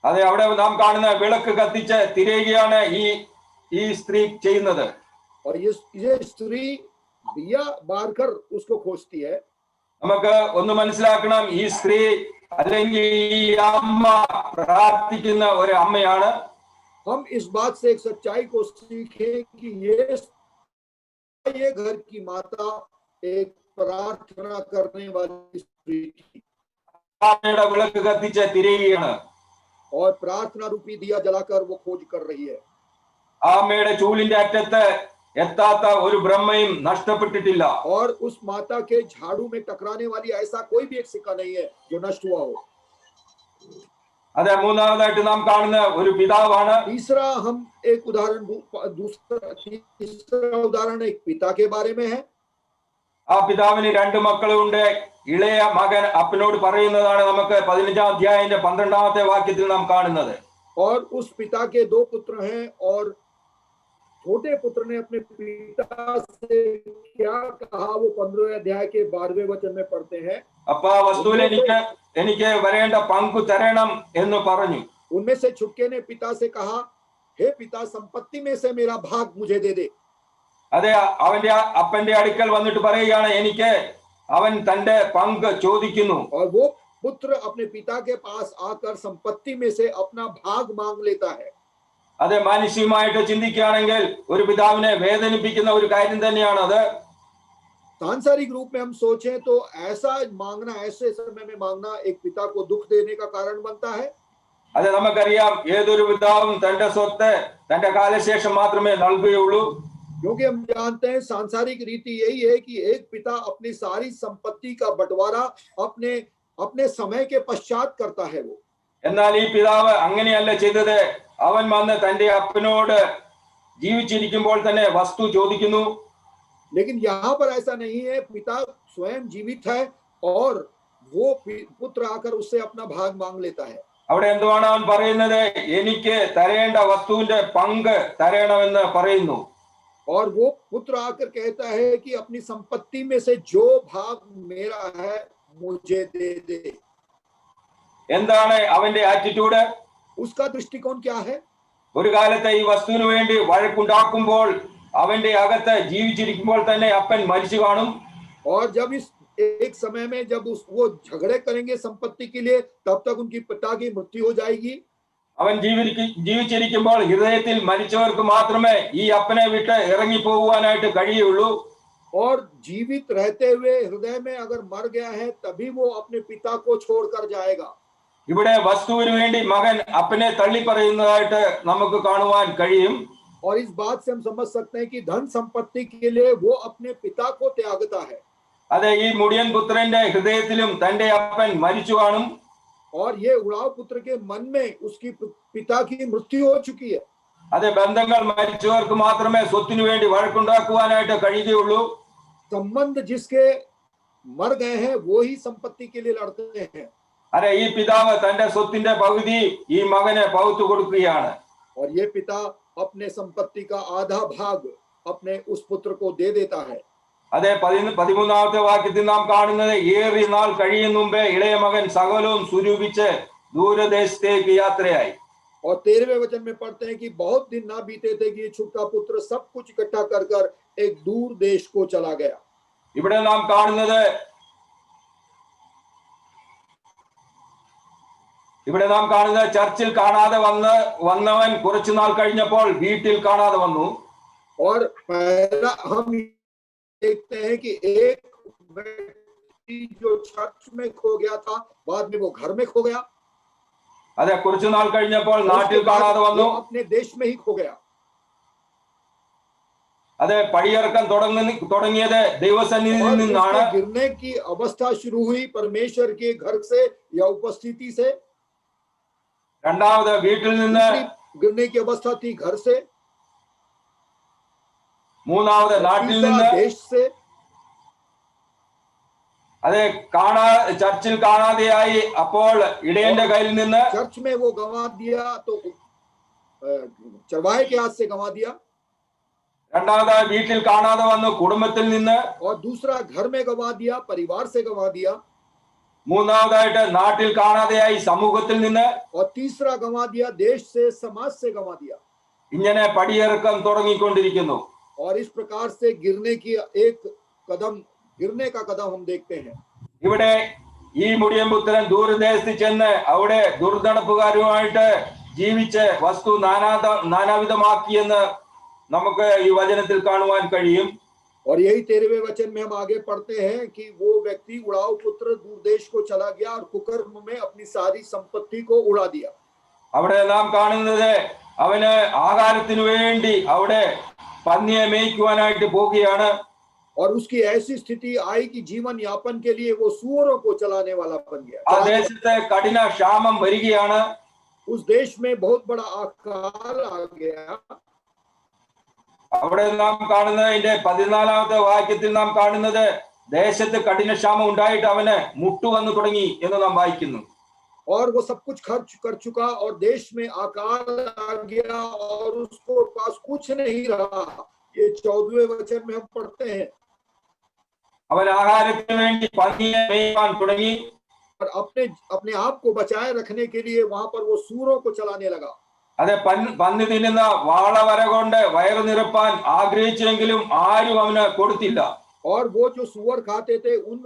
അതെ, അവിടെ നാം കാണുന്ന വിളക്ക് കത്തിച്ച് തിരയുകയാണ് ഈ സ്ത്രീ ചെയ്യുന്നത്. और ये स्त्री दिया बारकर उसको खोजती है। നമുക്ക് ഒന്ന് മനസ്സിലാക്കണം, ഈ സ്ത്രീ അല്ലെങ്കിൽ ഈ അമ്മ പ്രാർത്ഥിക്കുന്ന ഒരു അമ്മയാണ്. हम इस बात से एक सच्चाई को सीखें कि ये घर की माता एक प्रार्थना करने वाली स्त्री थी। വിളക്ക് കത്തിച്ച് തിരയുകയാണ്. और प्रार्थना रूपी दिया जलाकर वो खोज कर रही है। ആമയുടെ ചൂലിന്റെ അറ്റത്ത് എത്താത്ത ഒരു ബ്രഹ്മയും നഷ്ടപ്പെട്ടിട്ടില്ല. और उस माता के झाड़ू में टकराने वाली ऐसा कोई भी एक सिक्का नहीं है जो नष्ट हुआ हो। അതെ, മൂന്നാമതായിട്ട് നാം കാണുന്ന ഒരു പിതാവാണ്. तीसरा हम एक उदाहरण तीसरा उदाहरण एक पिता के बारे में है। ആ പിതാവിന് രണ്ട് മക്കളുണ്ട്. ഇളയ മകൻ അപ്പനോട് പറയുന്നതാണ് നമുക്ക് 15-ാം അധ്യായത്തിന്റെ 12-ാമത്തെ വാക്യത്തിൽ നാം കാണുന്നത്. और उस पिता के दो पुत्र हैं और छोटे पुत्र ने अपने पिता से क्या कहा वो 15वें अध्याय के 12वें वचन में पढ़ते हैं। അപ്പൊ ആ വസ്തുവിൽ എനിക്ക് വരേണ്ട പങ്കു തരണം എന്ന് പറഞ്ഞു. उनमें से छुटके ने पिता से कहा, हे पिता, संपत्ति में से मेरा भाग मुझे दे दे। അതെ, അവന്റെ അപ്പന്റെ അടുക്കൽ വന്നിട്ട് പറയുകയാണ്, എനിക്ക് അവൻ തന്റെ പങ്ക് ചോദിക്കുന്നു. और वो पुत्र अपने पिता के पास आकर संपत्ति में से अपना भाग मांग लेता है। അതെ, മാനുഷികമായിട്ട് ചിന്തിക്കുകയാണെങ്കിൽ ഒരു പിതാവിനെ വേദനിപ്പിക്കുന്ന ഒരു കാര്യം തന്നെയാണ് അത്. सांसारिक रूप में हम सोचें तो ऐसा मांगना, ऐसे समय में मांगना एक पिता को दुख देने का कारण बनता है। അതെ, നമുക്കറിയാം ഏതൊരു പിതാവും തന്റെ സ്വത്ത് തന്റെ കാലശേഷം മാത്രമേ നൽകുകയുള്ളൂ. क्योंकि हम जानते हैं सांसारिक रीति यही है कि एक पिता अपनी सारी संपत्ति का बंटवारा अपने अपने समय के पश्चात करता है वो। എന്നാൽ ഈ പിതാവ് അങ്ങനെയല്ല ചെയ്തത്. അവൻ വന്ന് തന്റെ അപ്പനോട് ജീവിച്ചിരിക്കുമ്പോൾ തന്നെ വസ്തു ചോദിക്കുന്നു. लेकिन यहाँ पर ऐसा नहीं है, पिता स्वयं जीवित है और वो पुत्र आकर उससे अपना भाग मांग लेता है। അവിടെ എന്തുവാണ് അവൻ പറയുന്നത്? എനിക്ക് തരേണ്ട വസ്തുവിന്റെ പങ്ക് തരണമെന്ന് പറയുന്നു. और वो पुत्र आकर कहता है कि अपनी संपत्ति में से जो भाग मेरा है मुझे दे दे। എന്താണ് അവന്റെ ആറ്റിറ്റ്യൂഡ്? उसका दृष्टिकोण क्या है? ഒരു കാലത്ത് ഈ വസ്തുവിന് വേണ്ടി വഴക്കുണ്ടാക്കുമ്പോൾ അവന്റെ അകത്ത് ജീവിച്ചിരിക്കുമ്പോൾ തന്നെ അപ്പൻ മരിച്ചു കാണും. और जब इस एक समय में जब वो झगड़े करेंगे संपत्ति के लिए, तब तक उनकी पिता की मृत्यु हो जाएगी। അവൻ ജീവിച്ചിരിക്കുമ്പോൾ ഹൃദയത്തിൽ മരിച്ചവർക്ക് മാത്രമേ ഈ അപ്പനെ വിട്ട് ഇറങ്ങി പോകുവാനായിട്ട് കഴിയുള്ളൂ. और जीवित रहते हुए हृदय में अगर मर गया है तभी वो अपने पिता को छोड़कर जाएगा। ഇവിടെ വസ്തുവിന് വേണ്ടി മകൻ അപ്പനെ തള്ളി പറയുന്നതായിട്ട് നമുക്ക് കാണുവാൻ കഴിയും. और इस बात से हम समझ सकते हैं कि धन संपत्ति के लिए वो अपने पिता को त्यागता है। അതെ, ഈ മുടിയൻ പുത്രന്റെ ഹൃദയത്തിലും തന്റെ അപ്പൻ മരിച്ചു കാണും. और ये उड़ाव पुत्र के मन में उसकी पिता की मृत्यु हो चुकी है। അതെ, ബന്ധങ്ങൾ മരിച്ചവർക്ക് മാത്രമേ സ്വത്തിനു വേണ്ടി വഴക്കുണ്ടാക്കുവാനായിട്ട് കഴിയുകയുള്ളൂ. संबंध जिसके मर गए हैं वो ही संपत्ति के लिए लड़ते हैं। അതെ, ഈ പിതാവ് തന്റെ സ്വത്തിന്റെ പകുതി ഈ മകന് പകുത്തു കൊടുക്കുകയാണ്. और ये पिता अपने संपत्ति का आधा भाग अपने उस पुत्र को दे देता है। അതെ, 13-ാമത്തെ വാക്യത്തിൽ നാം കാണുന്നത്, ഏറി നാൾ കഴിയും മുമ്പേ ഇളയ മകൻ സകലവും സ്വരൂപിച്ച് ദൂരദേശത്തേക്ക് യാത്രയായി. और 13वें वचन में पढ़ते हैं कि बहुत दिन ना बीते थे कि ये छुटका पुत्र सब कुछ इकट्ठा कर कर एक दूर देश को चला गया। ഇവിടെ നാം കാണുന്നത് ചർച്ചിൽ കാണാതെ വന്നവൻ കുറച്ചു നാൾ കഴിഞ്ഞപ്പോൾ വീട്ടിൽ കാണാതെ വന്നു. और पहला हम देखते हैं कि एक व्यक्ति जो चर्च में खो गया था, बाद में वो घर में खो गया। അതെ, കുറച്ചു നാൾ കഴിഞ്ഞപ്പോൾ നാട്ടിൽ കാണാതെ വന്നു. अपने देश में ही खो गया। അതെ, പടിയിറക്കം തുടങ്ങിയത് ദൈവസന്നിധിയിൽ നിന്നാണ്. गिरने की अवस्था शुरू हुई परमेश्वर के घर से या उपस्थिति से। രണ്ടാമത് വീട്ടിൽ നിന്ന് गिरने की अवस्था थी घर से। മൂന്നാമത് നാട്ടിൽ നിന്ന്, देश से। അതെ, ചർച്ചിൽ കാണാതെയായി അപ്പോൾ ഇടയന്റെ കയ്യിൽ നിന്ന്. चर्च में वो गंवा दिया तो चरवाहे के हाथ से गंवा दिया। രണ്ടാമതായി വീട്ടിൽ കാണാതെ വന്നു കുടുംബത്തിൽ നിന്ന്. और दूसरा घर में गंवा दिया, परिवार से गंवा दिया। മൂന്നാമതായിട്ട് നാട്ടിൽ കാണാതെയായി സമൂഹത്തിൽ നിന്ന്. और तीसरा गंवा दिया देश से, समाज से गंवा दिया। ഇങ്ങനെ പടിയിറക്കം തുടങ്ങിക്കൊണ്ടിരിക്കുന്നു. और इस प्रकार से गिरने का कदम हम देखते हैं। ഇവിടെ ഈ മുടിയൻ പുത്രൻ ദൂരദേശത്ത് ചെന്ന് അവിടെ ദുർനടപ്പുകാരുമായിട്ട് ജീവിച്ച് വസ്തു നാനാവിധമാക്കിയെന്ന് നമുക്ക് ഈ വചനത്തിൽ കാണുവാൻ കഴിയും. और यही 13वें वचन में हम आगे पढ़ते हैं कि वो व्यक्ति उड़ाऊ पुत्र दूर देश को चला गया और कुकर्म में अपनी सारी संपत्ति को उड़ा दिया। അവിടെ നാം കാണുന്നത് അവന് ആഹാരത്തിനു വേണ്ടി അവിടെ പന്നിയെ മേയ്ക്കുവാനായിട്ട് പോകുകയാണ്. और उसकी ऐसी स्थिति आई कि जीवन यापन के लिए वो सूअरों को चलाने वाला बन गया. ആ ദേശത്തെ കഠിന ക്ഷാമം വരികയാണ്. उस देश में बहुत बड़ा अकाल आ गया. അവിടെ നാം കാണുന്നത് ഇതിന്റെ 14-ാമത്തെ വാക്യത്തിൽ നാം കാണുന്നത് ദേശത്ത് കഠിനക്ഷാമം ഉണ്ടായിട്ട് അവന് മുട്ടുവന്നു തുടങ്ങി എന്ന് നാം വായിക്കുന്നു. और वो सब कुछ खर्च कर चुका और देश में अकाल आ गया और उसको पास कुछ नहीं रहा. ये 14वें वचन में हम पढ़ते हैं. അവൻ ആഹാരത്തിന് വേണ്ടി പന്നിയെ മേയ്ക്കാൻ തുടങ്ങി. और अपने आप को बचाए रखने के लिए वहां पर वो सूअरों को चलाने लगा. അതെ, പന്നി തിന്നുന്ന വാളവര കൊണ്ട് വയറു നിറപ്പാൻ ആഗ്രഹിച്ചെങ്കിലും ആരും അവന് കൊടുത്തില്ല. और वो जो सूअर खाते थे उन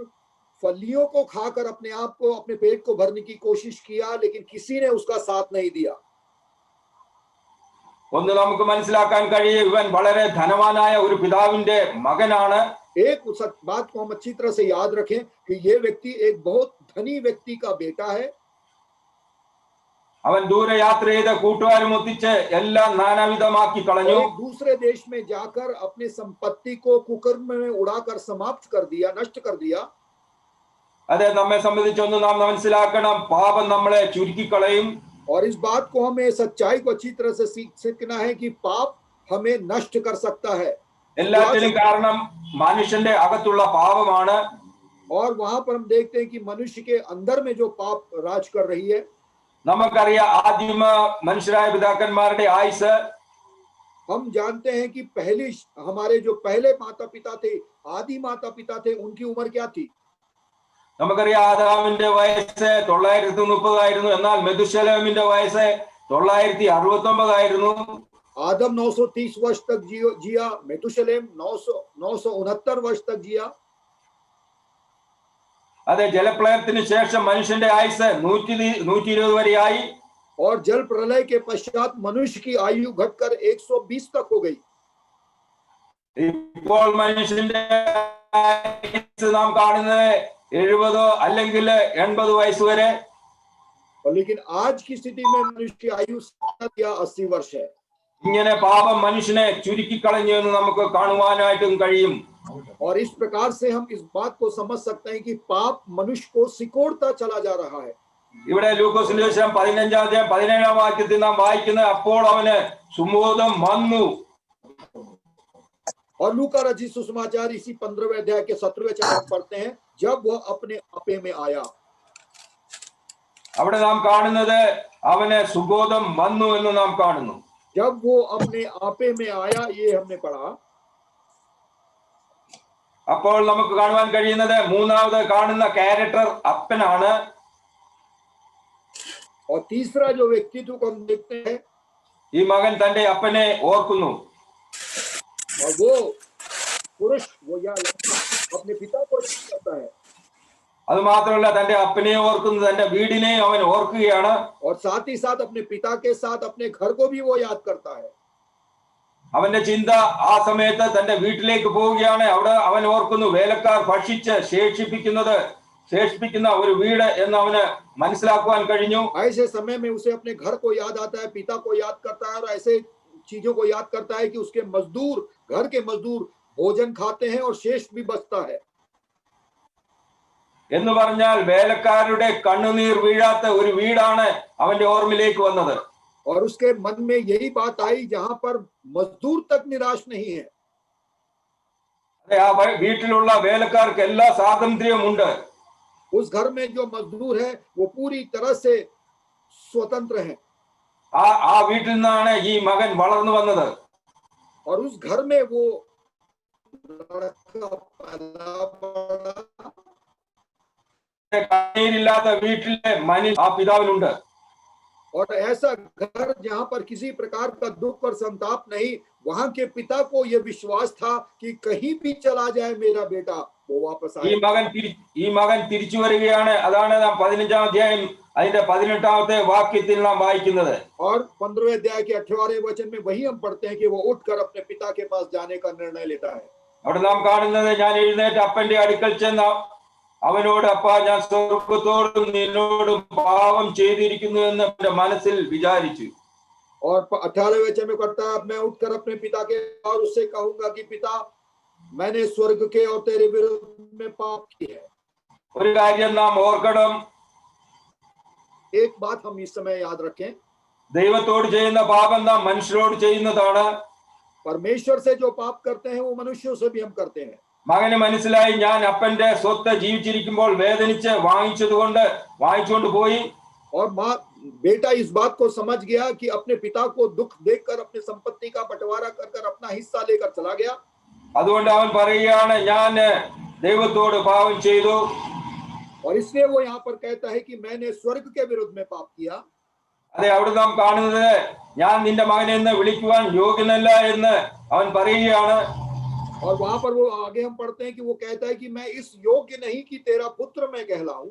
फलियों को खाकर अपने आप को, अपने पेट को भरने की कोशिश किया, लेकिन किसी ने उसका साथ नहीं दिया. ഒന്ന് നമുക്ക് മനസ്സിലാക്കാൻ കഴിയും, ഇവൻ വളരെ ധനവാനായ ഒരു പിതാവിന്റെ മകനാണ്. एक बात को हम अच्छी तरह से याद रखें कि ये व्यक्ति एक बहुत धनी व्यक्ति का बेटा है. അവൻ ദൂരെ യാത്ര ചെയ്ത കൂട്ടുകാരും ഒത്തിച്ച് എല്ലാം നാനാവിധമാക്കി കളഞ്ഞു. एक दूसरे देश में जाकर अपने संपत्ति को कुकर्म में उड़ाकर समाप्त कर दिया, नष्ट कर दिया. അതെ, നമ്മെ സംബന്ധിച്ചൊന്ന് നാം മനസ്സിലാക്കണം, പാപം നമ്മളെ ചുരുക്കിക്കളയും. और इस बात को हमें सच्चाई को अच्छी तरह से सीखना है कि पाप हमें नष्ट कर सकता है. എല്ലാറ്റിനും കാരണം മനുഷ്യന്റെ അകത്തുള്ള പാപമാണ്. और वहां पर हम देखते हैं कि मनुष्य के अंदर में जो पाप राज कर रही है. നമുക്കറിയാം, ആദിമ മനുഷ്യരായ പിതാക്കന്മാരുടെ ആയുസ്. हम जानते हैं कि हमारे जो पहले माता पिता थे, आदि माता पिता थे, उनकी उम्र क्या थी? നമുക്കറിയാം, ആദാമിന്റെ വയസ്സ് 930 ആയിരുന്നു. എന്നാൽ മെതുശലേമിന്റെ വയസ്സ് 969 ആയിരുന്നു. आदम 930 वर्ष तक जिया. मेतुशलेम 969 वर्ष तक जिया. അതെ, ജലപ്രളയത്തിന് ശേഷം മനുഷ്യന്റെ ആയുസ് 120 വരെയായി. और जल प्रलय के पश्चात मनुष्य की आयु घटकर 120 तक हो गई. ഇപ്പോൾ മനുഷ്യന്റെ ആയുസ് നാം കാണുന്നത് 70 അല്ലെങ്കിൽ 80 വയസ്സ് വരെ. और लेकिन आज की स्थिति में मनुष्य की आयु 70 या 80 वर्ष है. ഇങ്ങനെ പാപം മനുഷ്യനെ ചുരുക്കിക്കളഞ്ഞു എന്ന് നമുക്ക് കാണുവാനായിട്ടും കഴിയും. और इस प्रकार से हम इस बात को समझ सकते हैं कि पाप मनुष्य को सिकोड़ता चला जा रहा है. ഇവിടെ ലൂക്കോസ് സുവിശേഷം 15-ാം അധ്യായം 17-ാം വാക്യത്തിൽ നാം വായിക്കുന്നത്, അപ്പോൾ അവന് സുബോധം വന്നു. और लूका रचित सुसमाचार इसी 15वें अध्याय के 17वें वचन में पढ़ते हैं, जब वह अपने आपे में आया. അവിടെ നാം കാണുന്നത് അവന് സുബോധം വന്നു എന്ന് നാം കാണുന്നു. जब वो अपने आपे में आया, ये हमने पढ़ा. അപ്പോൾ നമുക്ക് കാണുവാൻ കഴിയുന്നത് മൂന്നാമത് കാണുന്ന ക്യാരക്ടർ അപ്പനാണ്. और तीसरा जो व्यक्तित्व को हम देखते हैं, ഈ മകൻ തന്റെ അപ്പനെ ഓർക്കുന്നു. और वो पुरुष, वो या अपने पिता को याद करता है. അത് മാത്രമല്ല, തന്റെ അപ്പനെ ഓർക്കുന്നു, തന്റെ വീടിനെ അവൻ ഓർക്കുകയാണ്. और साथ ही साथ अपने पिता के साथ अपने घर को भी वो याद करता है. അവന്റെ ചിന്ത ആ സമയത്ത് തന്റെ വീട്ടിലേക്ക് പോവുകയാണ്. അവിടെ അവൻ ഓർക്കുന്നു, വേലക്കാർ ഭക്ഷിച്ച് ശേഷിപ്പിക്കുന്ന ഒരു വീട് എന്ന് അവന് മനസ്സിലാക്കുവാൻ കഴിഞ്ഞു. ऐसे समय में उसे अपने घर को याद आता है, पिता को याद करता है, और ऐसे चीजों को याद करता है कि उसके मजदूर, घर के मजदूर भोजन खाते हैं और शेष भी बचता है. എന്ന് പറഞ്ഞാൽ വേലക്കാരുടെ കണ്ണുനീർ വീഴാത്ത ഒരു വീടാണ് അവന്റെ ഓർമ്മയിലേക്ക് വന്നത്. और उसके मन में यही बात आई जहां पर मजदूर तक निराश नहीं है. അതെ, ആ വീട്ടിലുള്ള വേലക്കാർക്ക് എല്ലാ സ്വാതന്ത്ര്യവും ഉണ്ട്. उस घर में जो मजदूर है वो पूरी तरह से स्वतंत्र है. ആ വീട്ടിൽ നിന്നാണ് ഈ മകൻ വളർന്നു വന്നത്. और उस घर में वो लड़का पैदा पड़ा. കണ്ണീരില്ലാത്ത വീട്ടിലെ മനുഷ്യ ആ പിതാവിനുണ്ട്. और ऐसा घर जहां पर किसी प्रकार का दुख और संताप नहीं, वहां के पिता को यह विश्वास था कि कहीं भी चला जाए मेरा बेटा, वो वापस ഈ മകൻ തിരിച്ചു വരികയാണ്. അതാണ് നാം 15-ാം അധ്യായം അതിന്റെ 18-ാമത്തെ വാക്യത്തിൽ നാം വായിക്കുന്നത്. और 15वें अध्याय के 18वें वचन में वही हम पढ़ते हैं कि वो उठकर अपने पिता के पास जाने का निर्णय लेता है. അവിടെ നാം കാണുന്നത്, ഞാൻ എഴുന്നേറ്റ് അപ്പന്റെ അടുക്കൽ ചെന്ന് അവനോട് അപ്പാ ഞാൻ സ്വർഗത്തോടും നിന്നോടും പാപം ചെയ്തിരിക്കുന്നു എന്ന് അവന്റെ മനസ്സിൽ വിചാരിച്ചു. और 18वें वचन में कहता है, मैं उठकर अपने पिता के और उससे कहूंगा कि पिता, मैंने स्वर्ग के और तेरे विरुद्ध में पाप की है. ഒരു കാര്യം നാം ഓർക്കണം, एक बात हम इस समय याद रखें, ദൈവത്തോട് ചെയ്യുന്ന പാപം നാം മനുഷ്യരോട് ചെയ്യുന്നതാണ്. परमेश्वर से जो पाप करते हैं वो मनुष्यों से भी हम करते हैं. മകന് മനസ്സിലായി, ഞാൻ അപ്പന്റെ സ്വത്ത് ജീവിച്ചിരിക്കുമ്പോൾ വേദനിച്ച് വാങ്ങിച്ചുകൊണ്ട് പോയി. और माँ बेटा इस बात को समझ गया कि अपने पिता को दुख देखकर अपने संपत्ति का बंटवारा कर अपना हिस्सा लेकर चला गया. അതുകൊണ്ട് അവൻ പറയുകയാണ്, ഞാൻ ദൈവത്തോട് പാപം ചെയ്തു. और इसलिए वो यहाँ पर कहता है कि मैंने स्वर्ग के विरुद्ध में पाप किया. അതെ, അവിടെ നാം കാണുന്നത്, ഞാൻ നിന്റെ മകനെ എന്ന് വിളിക്കുവാൻ യോഗ്യനല്ല എന്ന് അവൻ പറയുകയാണ്. और वहां पर वो आगे हम पढ़ते हैं कि वो कहता है कि मैं इस योग्य नहीं कि तेरा पुत्र मैं कहलाऊं.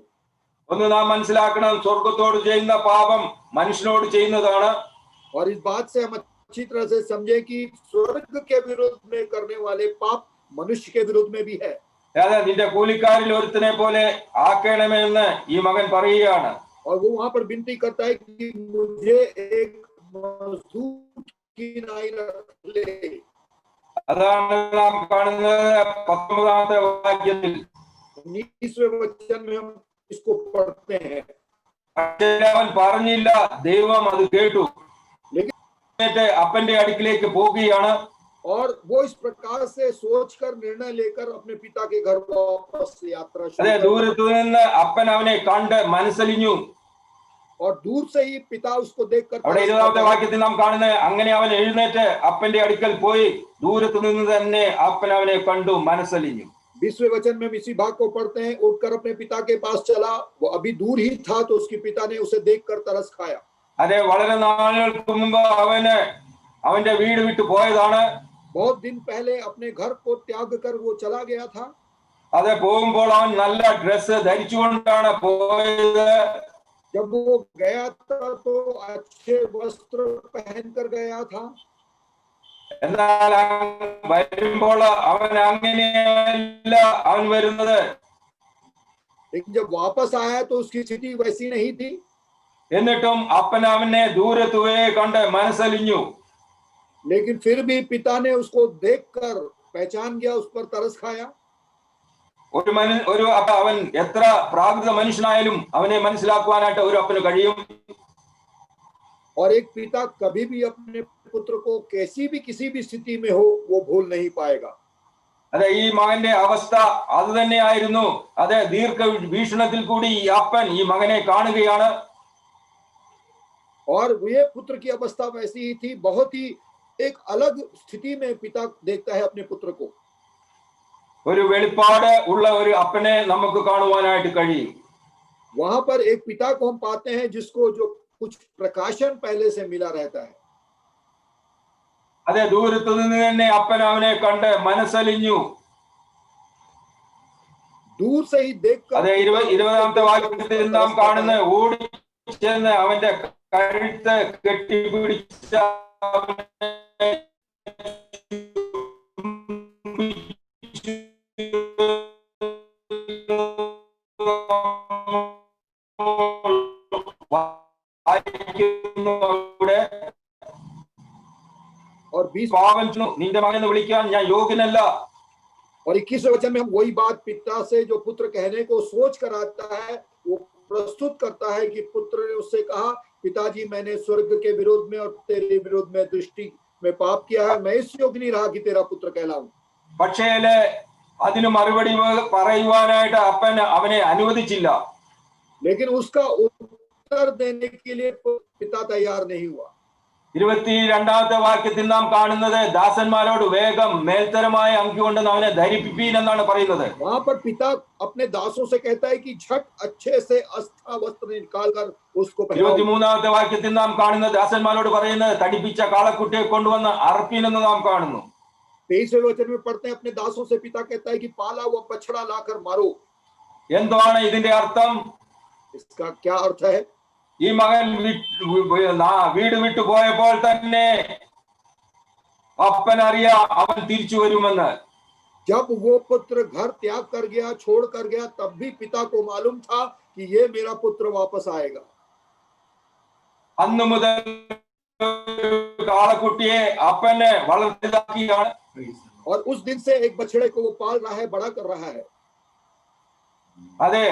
ഒന്ന് നാം മനസ്സിലാക്കണം, സ്വർഗത്തോട് ചെയ്യുന്ന പാപം മനുഷ്യനോട് ചെയ്യുന്നതാണ്. और इस बात से हम अच्छी तरह से समझे कि स्वर्ग के विरुद्ध में करने वाले पाप मनुष्य के विरुद्ध में भी है. അതെ, നിന്റെ കൂലിക്കാരിൽ ഒരുത്തനെ പോലെ ആക്കണമേ എന്ന് ഈ മകൻ പറയുകയാണ്. और वो वहां पर विनती करता है कि मुझे एक मजदूर की नाई रख ले. അതാണ് നാം കാണുന്നത് 19ാമത്തെ വാക്യത്തിൽ. 19वें वचन में हम इसको पढ़ते हैं. പക്ഷേ അവൻ പറഞ്ഞില്ല, ദൈവം അത് കേട്ടു. അപ്പന്റെ അടുക്കിലേക്ക് പോകുകയാണ്. और वो इस प्रकार से सोचकर निर्णय लेकर अपने पिता के घर वापस यात्रा അതെ, शुरू. ദൂരത്തു നിന്ന് അപ്പൻ അവനെ കണ്ട് മനസ്സലിഞ്ഞു. और दूर से ही पिता उसको देखकर അവിടെ 20ാമത്തെ വാക്യത്തിൽ നാം കാണുന്നത്, അങ്ങനെ അവൻ എഴുന്നേറ്റ് അപ്പന്റെ അടുക്കൽ പോയി, ദൂരത്തു നിന്ന് തന്നെ അപ്പൻ അവനെ കണ്ടു മനസ്സലിഞ്ഞു. 20वें वचन में हम इसी भाग को पढ़ते हैं. उठकर अपने पिता के पास चला. वो अभी दूर ही था तो उसके पिता ने उसे देखकर तरस खाया. അതെ, വളരെ നാളുകൾക്ക് മുമ്പ് അവന്റെ വീട് വിട്ടു പോയതാണ്. बहुत दिन पहले अपने घर को त्याग कर वो चला गया था. അതെ, പോകുമ്പോൾ അവൻ നല്ല ഡ്രസ്സ് ധരിച്ചുകൊണ്ടാണ് പോയത്. जब वो गया था तो अच्छे वस्त्र पहनकर गया था. എന്നാൽ വരുമ്പോൾ അവൻ അങ്ങനെയല്ല അവൻ വരുന്നത്. लेकिन जब वापस आया तो उसकी स्थिति वैसी नहीं थी. എന്നിട്ടും അപ്പൻ അവനെ ദൂരത്തുവേ കണ്ട് മനസ്സലിഞ്ഞു. लेकिन फिर भी पिता ने उसको देखकर पहचान गया, उस पर तरस खाया. അവൻ എത്ര പ്രാകൃത മനുഷ്യനായാലും അവനെ മനസ്സിലാക്കുവാനായിട്ട് ഒരു അപ്പന് കഴിയും. और एक पिता कभी भी अपने पुत्र को कैसी भी किसी भी स्थिति में हो वो भूल नहीं पाएगा. അതെ, ഈ മകന്റെ അവസ്ഥ അത് തന്നെയായിരുന്നു. അതെ, ദീർഘ വീക്ഷണത്തിൽ കൂടി ഈ അപ്പൻ ഈ മകനെ കാണുകയാണ്. और ये पुत्र की अवस्था वैसी ही थी. बहुत ही एक अलग स्थिति में पिता देखता है अपने पुत्र को. ഒരു വെളിപ്പാട് ഉള്ള ഒരു അപ്പനെ നമുക്ക് കാണുവാനായിട്ട് കഴിയും. वहां पर एक पिता को हम पाते हैं जिसको जो कुछ प्रकाशन पहले से मिला रहता है. അതെ, ദൂരത്തു നിന്ന് തന്നെ അപ്പൻ അവനെ കണ്ട് മനസ്സലിഞ്ഞു. दूर से ही देखकर. അതെ, 20ാമത്തെ വാക്യത്തിൽ നാം കാണുന്ന, ഓടി ചെന്ന് അവന്റെ കഴുത്ത് കെട്ടിപ്പിടിച്ച और 20 പാവം നിന്റെ മകനെ വിളിക്കാൻ ഞാൻ യോഗ്യനല്ല. और 21वें वचन में हम वही बात पिता से जो पुत्र कहने को सोच कर आता है वो प्रस्तुत करता है कि पुत्र ने उससे कहा, पिताजी मैंने स्वर्ग के विरोध में और तेरे विरोध में दृष्टि में पाप किया है. मैं इस योग्य नहीं रहा कि तेरा पुत्र कहलाऊं. പക്ഷേ അതിന് മറുപടി പറയുവാനായിട്ട് അപ്പൻ അവനെ അനുവദിച്ചില്ല. लेकिन उसका उत्तर देने के लिए पिता तैयार नहीं हुआ. 22ാമത്തെ വാക്യത്തിൽ നാം കാണുന്നത്, ദാസന്മാരോട് വേഗം മേൽത്തരമായ അങ്കി കൊണ്ടെന്ന് അവനെ ധരിപ്പിപ്പീൻ എന്നാണ് പറയുന്നത്. वहां पर पिता अपने दासों से कहता है कि झट अच्छे से अस्था वस्त्र निकाल कर उसको पहनाओ. 23ാമത്തെ വാക്യത്തിൽ നാം കാണുന്നത്, ദാസന്മാരോട് പറയുന്നത്, തടിപ്പിച്ച കാളക്കുട്ടിയെ കൊണ്ടുവന്ന് അർപ്പീൻ എന്ന് നാം കാണുന്നു. 23वें वचन में पढ़ते हैं, अपने दासों से पिता कहता है कि पाला हुआ बछड़ा लाकर मारो. എന്താണ് ഇതിന്റെ അർത്ഥം? इसका क्या अर्थ है? ഈ മകൻ വീട് വിട്ടു പോയപ്പോൾ തന്നെ അപ്പൻ അറിയാം അവൻ തിരിച്ചു വരുമെന്ന്. जब वो पुत्र घर त्याग कर गया, छोड़ कर गया, तब भी पिता को मालूम था कि ये मेरा पुत्र वापस आएगा। അന്ന് മുതൽ കാളക്കുട്ടിയെ അപ്പനെ വളർത്തിയതാണ്. और उस दिन से एक बछड़े को वो पाल रहा है, बड़ा कर रहा है। അതെ,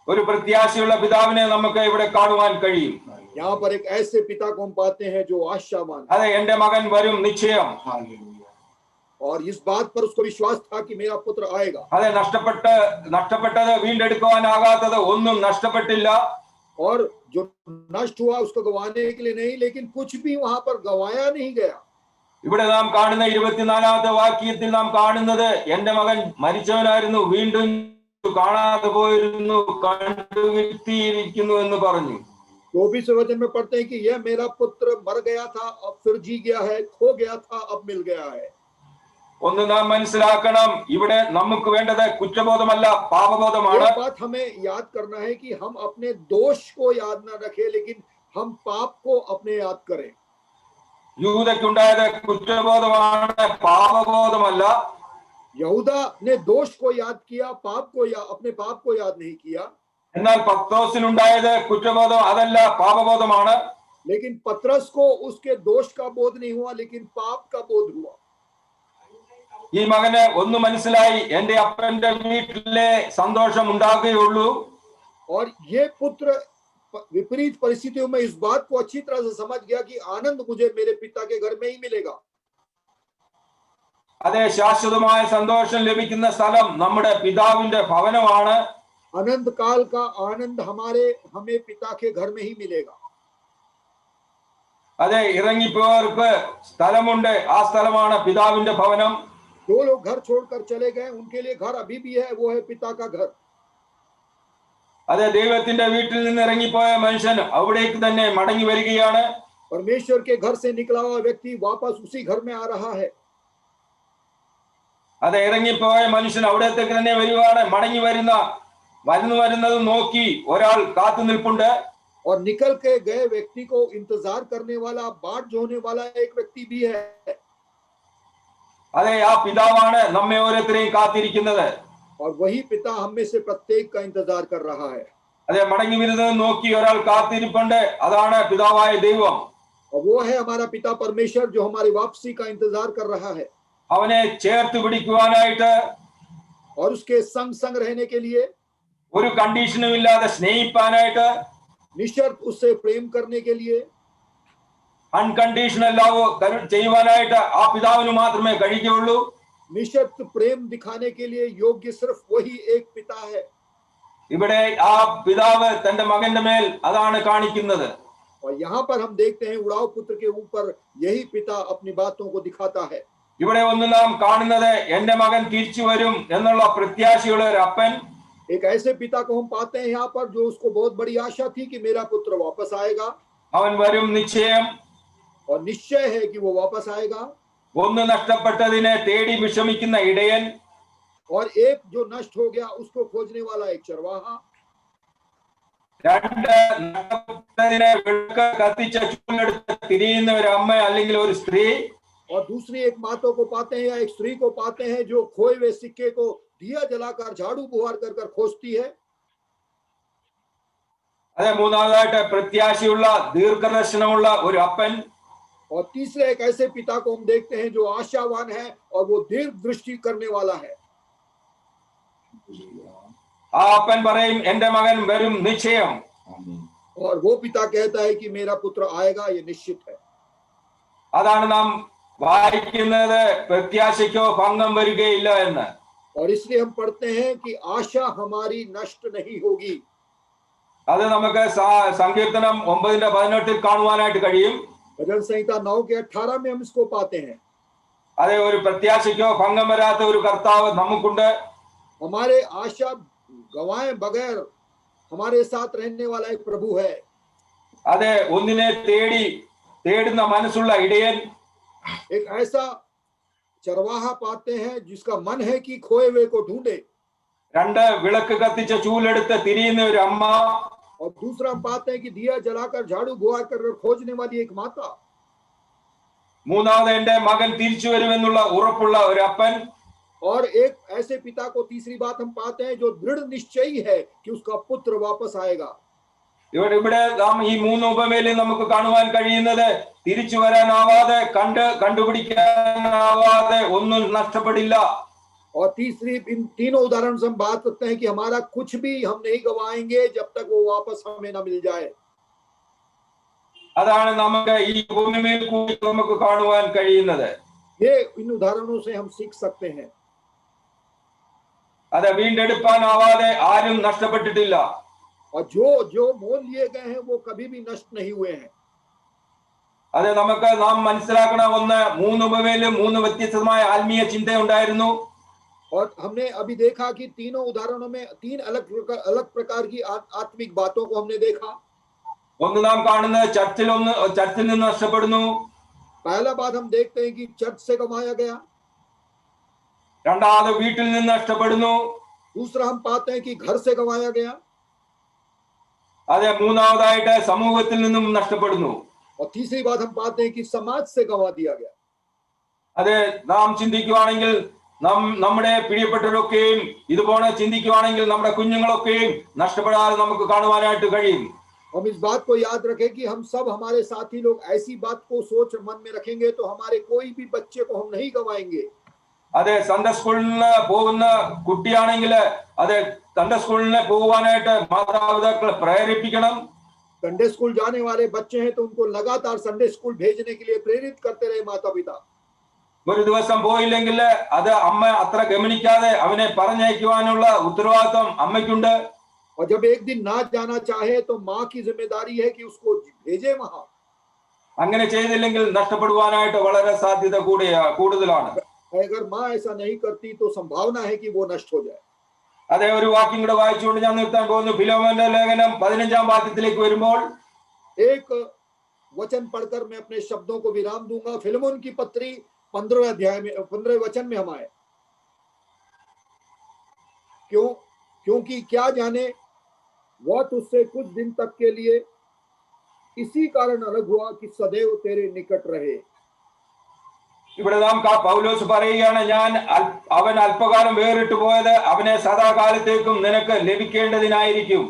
ഒരു പ്രത്യാശയുള്ള പിതാവിനെ നമുക്ക് ഇവിടെ കാണുവാൻ കഴിയും. यहाँ पर एक ऐसे पिता को हम पाते हैं जो आशावान है। അതെ, എന്റെ മകൻ വരും നിശ്ചയം. और इस बात पर उसको विश्वास था कि मेरा पुत्र आएगा। അതെ, നഷ്ടപ്പെട്ടത് വീണ്ടെടുക്കുവാനാകാത്തത് ഒന്നും നഷ്ടപ്പെട്ടില്ല. और जो नष्ट हुआ उसको गंवाने के लिए नहीं, लेकिन कुछ भी वहां पर गंवाया नहीं गया। ഇവിടെ നാം കാണുന്ന 24ാമത്തെ വാക്യത്തിൽ നാം കാണുന്നത് എന്റെ മകൻ മരിച്ചവനായിരുന്നു, വീണ്ടും കാണാതെ പോയിരുന്നു, കണ്ടുകിട്ടിയിരിക്കുന്നു എന്ന് പറഞ്ഞു. 24वें वचन में पढ़ते हैं कि यह मेरा पुत्र मर गया था, अब फिर जी गया है, खो गया था, अब मिल गया है। ഒന്ന് നാം മനസ്സിലാക്കണം, ഇവിടെ നമുക്ക് വേണ്ടത് കുറ്റബോധമല്ല, പാപബോധമാണ്. ये बात हमें याद करना है कि हम अपने दोष को याद न रखें, लेकिन हम पाप को अपने याद करें। യൂദയ്ക്കുണ്ടായത് കുറ്റബോധമാണ്, പാപബോധമല്ല. यहूदा ने दोष को याद किया, पाप को अपने पाप को याद नहीं किया। എന്നാൽ പത്രോസിനുണ്ടായത് കുറ്റബോധം അതല്ല, പാപബോധമാണ്. लेकिन पतरस को उसके दोष का बोध नहीं हुआ, लेकिन पाप का बोध हुआ। ഈ മകന് ഒന്ന് മനസ്സിലായി, എന്റെ അപ്പന്റെ വീട്ടിലെ സന്തോഷം ഉണ്ടാകുകയുള്ളൂ. और ये पुत्र विपरीत परिस्थितियों में इस बात को अच्छी तरह से समझ गया कि आनंद मुझे मेरे पिता के घर में ही मिलेगा। അതെ, ശാശ്വതമായ സന്തോഷം ലഭിക്കുന്ന സ്ഥലം നമ്മുടെ പിതാവിന്റെ ഭവനമാണ്. अनंत काल का आनंद हमें पिता के घर में ही मिलेगा। അതെ, ഇറങ്ങിപ്പോയവർക്ക് സ്ഥലമുണ്ട്, ആ സ്ഥലമാണ് പിതാവിന്റെ ഭവനം. जो लोग घर छोड़कर चले गए उनके लिए घर अभी भी है, वो है पिता का घर। അതെ, ദൈവത്തിന്റെ വീട്ടിൽ നിന്ന് ഇറങ്ങിപ്പോയ മനുഷ്യൻ അവിടേക്ക് തന്നെ മടങ്ങി വരികയാണ്. परमेश्वर के घर से निकला हुआ व्यक्ति वापस उसी घर में आ रहा है। അതെ, ഇറങ്ങിപ്പോയ മനുഷ്യൻ അവിടത്തേക്ക് തന്നെ വരുവാണ്. മടങ്ങി വരുന്നത് നോക്കി ഒരാൾ കാത്തു നിൽപ്പുണ്ട്. और निकल के गए व्यक्ति को इंतजार करने वाला, बाट जोने वाला एक व्यक्ति भी है। അതെ, ആ പിതാവാണ് നമ്മെ ഓരോരുത്തരെയും കാത്തിരിക്കുന്നത്. और वही पिता हम में से प्रत्येक का इंतजार कर रहा है। അതെ, മടങ്ങി വരുന്നത് നോക്കി ഒരാൾ കാത്തിരിപ്പുണ്ട്, അതാണ് പിതാവായ ദൈവം. और वो है हमारा पिता परमेश्वर, जो हमारी वापसी का इंतजार कर रहा है। അവനെ ചേർത്ത് പിടിക്കുവാനായിട്ട്, और उसके संग संग रहने के लिए, ഒരു കണ്ടീഷനും ഇല്ലാതെ സ്നേഹിപ്പാനായിട്ട്, निशर्त उससे प्रेम करने के लिए, അൺകണ്ടീഷണൽ ലവ് ചെയ്യുവാനായിട്ട് ആ പിതാവിന് മാത്രമേ കഴിയുകയുള്ളൂ. निशर्त प्रेम दिखाने के लिए योग्य सिर्फ वही एक पिता है। ഇവിടെ ആ പിതാവ് തന്റെ മകന്റെ മേൽ അതാണ് കാണിക്കുന്നത്. और यहाँ पर हम देखते हैं उड़ाव पुत्र के ऊपर यही पिता अपनी बातों को दिखाता है। ഇവിടെ ഒന്ന് നാം കാണുന്നത് എന്റെ മകൻ തിരിച്ചു വരും എന്നുള്ള പ്രത്യാശയുള്ള ഒരു അപ്പൻ. एक ऐसे पिता को हम पाते हैं यहाँ पर, जो उसको बहुत बड़ी आशा थी कि मेरा पुत्र वापस आएगा। അവൻ വരും നിശ്ചയം. और निश्चय है कि वो वापस आएगा। ഒന്ന് നഷ്ടപ്പെട്ടതിനെ തേടി വിഷമിക്കുന്ന ഇടയൻ, और एक जो नष्ट हो गया उसको खोजने वाला एक चरवाहा, രണ്ട് നഷ്ടപ്പെട്ടതിനെ വിളക്ക് കത്തിച്ച ചൂലെടുത്ത് തിരിയുന്ന ഒരു അമ്മ അല്ലെങ്കിൽ ഒരു സ്ത്രീ, और दूसरी एक माता को पाते हैं या एक स्त्री को पाते हैं जो खोए हुए सिक्के को दिया जलाकर झाड़ू बुहार कर कर खोजती है। അതെ, മൂന്നാമതായിട്ട് പ്രത്യാശയുള്ള ദീർഘദർശനമുള്ള ഒരു അപ്പൻ. और तीसरे एक ऐसे पिता को हम देखते हैं जो आशावान है और वो दीर्घ दृष्टि करने वाला है। ആ അപ്പൻ പറയും, എന്റെ മകൻ വരും നിശ്ചയം. और वो पिता कहता है कि मेरा पुत्र आएगा, ये निश्चित है। അതാണ് നാം വായിക്കുന്നത്, പ്രത്യാശയ്ക്കോ ഭംഗം വരികയില്ല എന്ന്. और इसलिए हम पढ़ते हैं कि आशा हमारी नष्ट नहीं होगी। അത് നമുക്ക് സങ്കീർത്തനം 9:18 കാണുവാനായിട്ട് കഴിയും. भजन संहिता 9:18 में हम इसको पाते हैं। അതെ, ഒരു പ്രത്യാശയ്ക്കോ ഭംഗം വരാത്ത ഒരു കർത്താവ് നമുക്കുണ്ട്. हमारे आशा गवाए बगैर हमारे साथ रहने वाला एक प्रभु है। അതെ, ഒന്നിനെ തേടുന്ന മനസ്സുള്ള ഇടയൻ, एक ऐसा चरवाहा पाते हैं जिसका मन है कि खोए हुए को ढूंढे। രണ്ട് വിളക്ക് കത്തിച്ച ചൂലെടുത്ത് തിരിയുന്ന ഒരു അമ്മ, और दूसरा पाते हैं कि दिया जलाकर झाड़ू बुआ कर खोजने वाली एक माता। മൂന്നാമത് എന്റെ മകൻ തിരിച്ചു വരുമെന്നുള്ള ഉറപ്പുള്ള ഒരു അപ്പൻ. और एक ऐसे पिता को तीसरी बात हम पाते हैं जो दृढ़ निश्चयी है कि उसका पुत्र वापस आएगा। ഇവിടെ നാം ഈ മൂന്ന് ഉപമയിൽ നമുക്ക് കാണുവാൻ കഴിയുന്നത് തിരിച്ചു വരാനാവാതെ കണ്ടുപിടിക്കാനാവാതെ ഒന്നും നഷ്ടപ്പെടില്ല. और तीसरी इन तीनों उदाहरण से हम बात करते हैं कि हमारा कुछ भी हम नहीं गवाएंगे जब तक वो वापस हमें ना मिल जाए। അതാണ് നമുക്ക് ഈ ഭൂമിയിൽ കൂടി നമുക്ക് കാണുവാൻ കഴിയുന്നത്. ये इन उदाहरणों से हम सीख सकते हैं। അത് വീണ്ടെടുപ്പാനാവാതെ ആരും നഷ്ടപ്പെട്ടിട്ടില്ല. और जो जो मोल लिए गए हैं वो कभी भी नष्ट नहीं हुए हैं। അത് നമുക്ക് നാം മനസ്സിലാക്കണ ഒന്ന്, മൂന്ന് ഉപമയിലും മൂന്ന് വ്യത്യസ്തമായ ആത്മീയ ചിന്ത ഉണ്ടായിരുന്നു. और हमने अभी देखा कि तीनों उदाहरणों में तीन अलग प्रकार की आत्मिक बातों को हमने देखा। ഒന്ന് നാം കാണുന്നത് ചർച്ചിൽ നിന്ന് നഷ്ടപ്പെടുന്നു. पहला बात हम देखते हैं कि चर्च से गंवाया गया। രണ്ടാമത് വീട്ടിൽ നിന്ന് നഷ്ടപ്പെടുന്നു. दूसरा हम पाते हैं कि घर से गंवाया गया। അതെ, മൂന്നാമതായിട്ട് സമൂഹത്തിൽ നിന്നും നഷ്ടപ്പെടുന്നു. और तीसरी बात हम पाते हैं कि समाज से गंवा दिया गया। അതെ, നാം ചിന്തിക്കുവാണെങ്കിൽ നമ്മുടെ പ്രിയപ്പെട്ടവരൊക്കെയും ഇതുപോലെ ചിന്തിക്കുവാണെങ്കിൽ നമ്മുടെ കുഞ്ഞുങ്ങളൊക്കെയും നഷ്ടപ്പെടാതെ നമുക്ക് കാണുവാനായിട്ട് കഴിയും. हम इस बात को याद रखें कि हम सब हमारे साथी लोग ऐसी बात को सोच मन में रखेंगे तो हमारे कोई भी बच्चे को हम नहीं गंवाएंगे। അതെ, സൺഡേ സ്കൂളിൽ പോകുന്ന കുട്ടിയാണെങ്കിൽ അതെ സൺഡേ സ്കൂളിൽ പോകുവാനായിട്ട് മാതാപിതാക്കളെ പ്രേരിപ്പിക്കണം. संडे स्कूल जाने वाले बच्चे हैं तो उनको लगातार संडे स्कूल भेजने के लिए प्रेरित करते रहे माता पिता। ഒരു ദിവസം പോയില്ലെങ്കിൽ അത് അമ്മ അത്ര ഗമനിക്കാതെ അവനെ പറഞ്ഞയക്കുവാനുള്ള ഉത്തരവാദിത്വം അമ്മയ്ക്കുണ്ട്. और जब एक दिन ना जाना चाहे तो माँ की जिम्मेदारी है कि उसको भेजे वहां। അങ്ങനെ ചെയ്തില്ലെങ്കിൽ നഷ്ടപ്പെടുവാനായിട്ട് വളരെ സാധ്യത കൂടുതലാണ്. अगर माँ ऐसा नहीं करती तो संभावना है कि वो नष्ट हो जाए। അതെ, ഒരു വാക്യം കൂടെ വായിച്ചുകൊണ്ട് ഞാൻ നിർത്താൻ പോകുന്നു. ഫിലോമോന്റെ ലേഖനം 15-ാം വാക്യത്തിലേക്ക് വരുമ്പോൾ एक वचन पढ़कर मैं अपने शब्दों को विराम दूंगा। फिलेमोन की पत्री 15वें अध्याय में 15वें वचन में हम आए। क्योंकि क्या जाने वह तुझसे कुछ दिन तक के लिए इसी कारण अलग हुआ कि सदैव तेरे निकट रहे। ഇവിടെ നാം പൗലോസ് പറയുകയാണ്, അവൻ അല്പകാലം വേറിട്ട് പോയത് അവനെ സദാകാലത്തേക്കും നിനക്ക് ലഭിക്കേണ്ടതിനായിരിക്കും.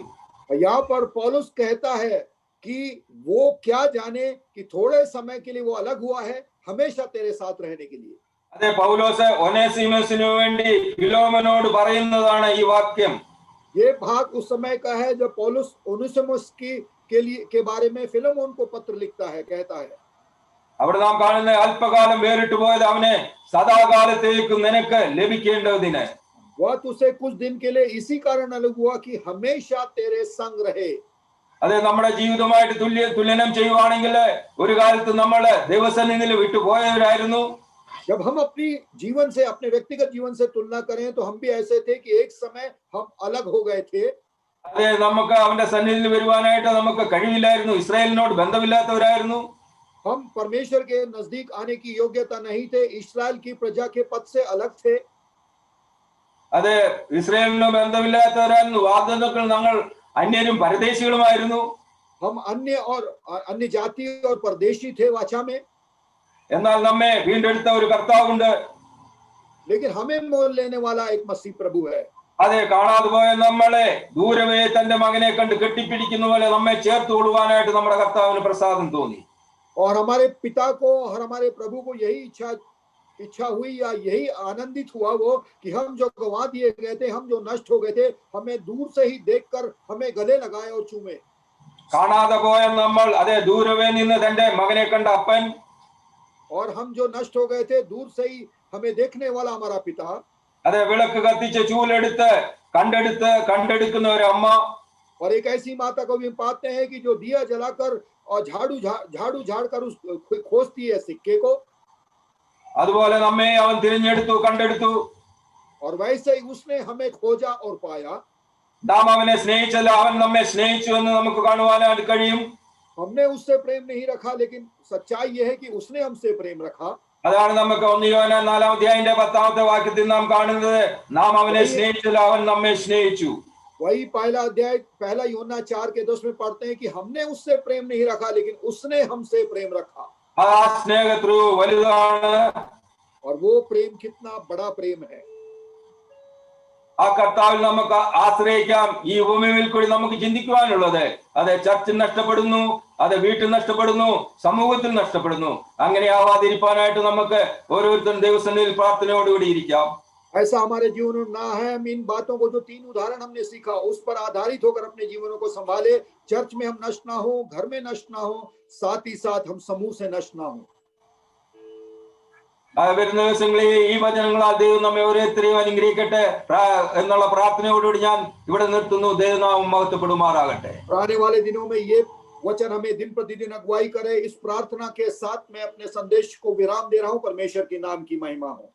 यहाँ पर पौलुस कहता है कि वो क्या जाने कि थोड़े समय के लिए वो अलग हुआ है हमेशा तेरे साथ रहने के लिए। അതെ, പൗലോസ് ഒനേസിമസിനു വേണ്ടി ഫിലോമോനോട് പറയുന്നതാണ് ഈ വാക്യം. ये भाग उस समय का है जब पौलुस ओनेसिमुस के बारे में फिलेमोन को पत्र लिखता है, कहता है। അവിടെ നാം കാണുന്ന അല്പകാലം വേറിട്ട് പോയത് അവനെ സദാകാലത്തേക്ക് നിനക്ക് ലഭിക്കേണ്ടതിന്. वह तुझसे कुछ दिन के लिए इसी कारण अलग हुआ कि हमेशा तेरे संग रहे। അതെ, നമ്മുടെ ജീവിതമായിട്ട് തുലനം ചെയ്യുവാണെങ്കിൽ ഒരു കാലത്ത് നമ്മൾ ദൈവസന്നിധിയിൽ വിട്ടുപോയവരായിരുന്നു. जब हम अपनी जीवन से अपने व्यक्तिगत जीवन से तुलना करें तो हम भी ऐसे थे कि एक समय हम अलग हो गए थे। അതെ, നമുക്ക് അവന്റെ സന്നിധിയിൽ വരുവാനായിട്ട് നമുക്ക് കഴിവില്ലായിരുന്നു. ഇസ്രായേലിനോട് ബന്ധമില്ലാത്തവരായിരുന്നു. हम परमेश्वर के नजदीक आने की योग्यता नहीं थे। इस्राएल की प्रजा के पद से अलग थे। അതെ, ഇസ്രായേലിനോട് ബന്ധമില്ലാത്തവരായിരുന്നു. വാഗ്ദത്തങ്ങൾ ഞങ്ങൾ അന്യരും പരദേശികളുമായിരുന്നു. हम अन्य जाति और परदेशी थे वाचा में। എന്നാൽ നമ്മെ വീണ്ടെടുത്ത ഒരു കർത്താവുണ്ട്. लेकिन हमें मोल लेने वाला एक मसीह प्रभु है। അതെ, കാണാതെ പോയ നമ്മളെ ദൂരവേ തന്റെ മകനെ കണ്ട് കെട്ടിപ്പിടിക്കുന്ന പോലെ നമ്മെ ചേർത്ത് കൊള്ളുവാനായിട്ട് നമ്മുടെ കർത്താവിന് പ്രസാദം തോന്നി. और हमारे पिता को और हमारे प्रभु को यही इच्छा हुई या यही आनंदित हुआ वो कि हम जो गंवा दिए गए थे, हम जो नष्ट हो गए थे, हमें दूर से ही देखकर हमें गले लगाए और चूमे। കാണാതെ പോയ നമ്മൾ അതെ ദൂരവേ നിന്ന് തന്റെ മകനെ കണ്ട അപ്പൻ, और हम जो नष्ट हो गए थे दूर से ही हमें देखने वाला हमारा पिता। അതെ, വിളക്ക് കത്തിച്ച് ചൂലെടുത്ത് കണ്ടെടുക്കുന്ന ഒരു അമ്മ. और एक ऐसी माता को भी पाते हैं कि जो दिया जलाकर और झाड़ू झाड़कर उस खोजती है सिक्के को। അതുപോലെ നമ്മെ അവൻ തിരഞ്ഞെടുത്തു, കണ്ടെടുത്തു. और वैसे ही उसने हमें खोजा और पाया। നാം അവനെ സ്നേഹിച്ചല്ല, അവൻ നമ്മെ സ്നേഹിച്ചു എന്ന് നമുക്ക് കാണുവാനായിട്ട് കഴിയും. हमने उससे प्रेम नहीं रखा, लेकिन सच्चाई यह है कि उसने हमसे प्रेम रखा। അതാണ് നമുക്ക് 1 യോഹന്നാൻ 4-ാം അധ്യായത്തിന്റെ 10-ാമത്തെ വാക്യത്തിൽ നാം കാണുന്നത്, നാം അവനെ സ്നേഹിച്ചല്ല, അവൻ നമ്മെ സ്നേഹിച്ചു. वही पहला यूहन्ना 4:10 में पढ़ते हैं कि हमने उससे प्रेम नहीं रखा, लेकिन उसने हमसे प्रेम रखा। ആ സ്നേഹം എത്രയോ വലുതാണ്. और वो प्रेम कितना बड़ा प्रेम है। ആ കർത്താവിൽ നമുക്ക് ആശ്രയിക്കാം. ഈ ഭൂമിയിൽ കൂടി നമുക്ക് ചിന്തിക്കുവാനുള്ളത് അത് ചർച്ചിൽ നഷ്ടപ്പെടുന്നു, അത് വീട്ടിൽ നഷ്ടപ്പെടുന്നു, സമൂഹത്തിൽ നഷ്ടപ്പെടുന്നു. അങ്ങനെ ആവാതിരിക്കാനായിട്ട് നമുക്ക് ഓരോരുത്തരും ദൈവസന്നിധിയിൽ പ്രാർത്ഥനയോടുകൂടി ഇരിക്കാം. ऐसा हमारे जीवन में ना है। हम इन बातों को जो 3 उदाहरण हमने सीखा उस पर आधारित होकर अपने जीवनों को संभाले। चर्च में हम नष्ट ना हो, घर में नष्ट ना हो, साथ ही साथ हम समूह से नष्ट ना हो। വരുന്ന ദിവസങ്ങളിൽ ഈ വചനങ്ങളാൽ ദൈവം നമ്മെ ഓരോരുത്തരെയും അനുഗ്രഹിക്കട്ടെ എന്നുള്ള പ്രാർത്ഥനയോടുകൂടി ഞാൻ ഇവിടെ നിർത്തുന്നു. ദൈവനാമം മഹത്വപ്പെടുമാറാകട്ടെ. आने वाले दिनों में ये वचन हमें दिन प्रतिदिन अगुवाई करे। इस प्रार्थना के साथ मैं अपने संदेश को विराम दे रहा हूं। परमेश्वर के नाम की महिमा हो।